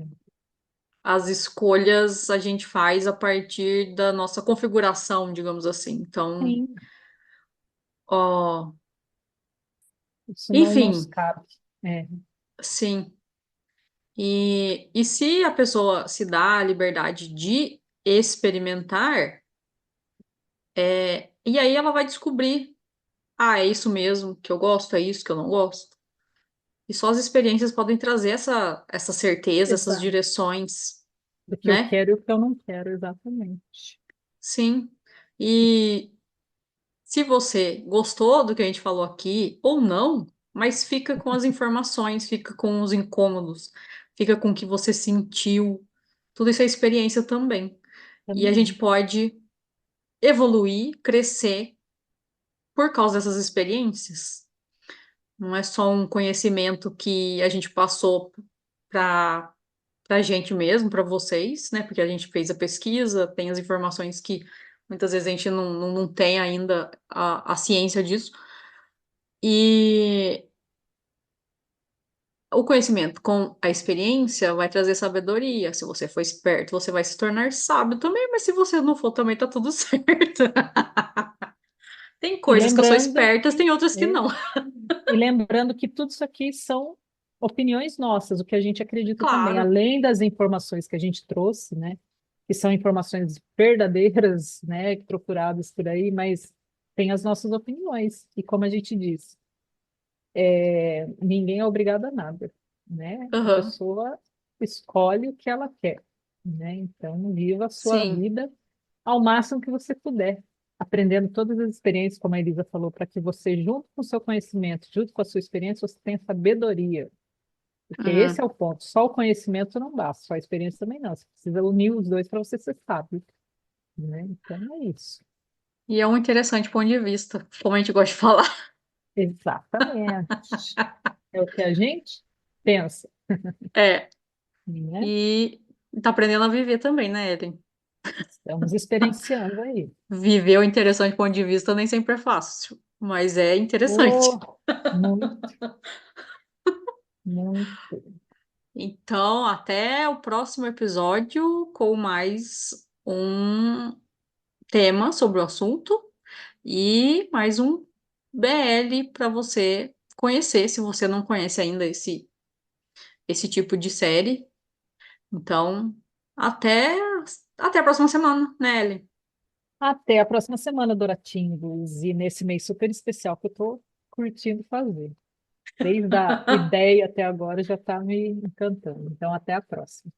As escolhas a gente faz a partir da nossa configuração, digamos assim. Então, sim, ó, isso não nos enfim, cabe. É, sim. E se a pessoa se dá a liberdade de experimentar, e aí ela vai descobrir, ah, é isso mesmo que eu gosto, é isso que eu não gosto. E só as experiências podem trazer essa certeza, essas exato. direções, Do que eu né? quero e o que eu não quero, exatamente. Sim. E se você gostou do que a gente falou aqui ou não, mas fica com as informações, fica com os incômodos, fica com o que você sentiu. Tudo isso é experiência também. E a gente Também. pode evoluir, crescer por causa dessas experiências. Não é só um conhecimento que a gente passou para a gente mesmo, para vocês, né? Porque a gente fez a pesquisa, tem as informações que muitas vezes a gente não tem ainda a ciência disso. E o conhecimento com a experiência vai trazer sabedoria. Se você for esperto, você vai se tornar sábio também, mas se você não for, também tá tudo certo. Tem E coisas que eu sou lembrando esperta, que, tem outras que não. é, e lembrando que tudo isso aqui são opiniões nossas, o que a gente acredita também, Claro. além das informações que a gente trouxe, né, que são informações verdadeiras, né, procuradas por aí, mas tem as nossas opiniões. E como a gente diz, ninguém é obrigado a nada, né? A Aham. pessoa escolhe o que ela quer, né? Então, viva a sua Sim. vida ao máximo que você puder, aprendendo todas as experiências, como a Elisa falou, para que você, junto com o seu conhecimento, junto com a sua experiência, você tenha sabedoria. Porque esse é Uhum. o ponto. Só o conhecimento não basta, só a experiência também não. Você precisa unir os dois para você ser sábio, né? Então é isso. E é um interessante ponto de vista, como a gente gosta de falar. Exatamente. É o que a gente pensa, É. né? E tá aprendendo a viver também, né, Ellen? Estamos experienciando aí. Viver o interessante ponto de vista nem sempre é fácil, mas é interessante. Oh, muito, muito. Então, até o próximo episódio com mais um tema sobre o assunto e mais um BL para você conhecer, se você não conhece ainda esse tipo de série. Então, até, até a próxima semana, né, Ellen? Até a próxima semana, Doratingos, e nesse mês super especial que eu estou curtindo fazer. Desde a ideia até agora já está me encantando. Então, até a próxima.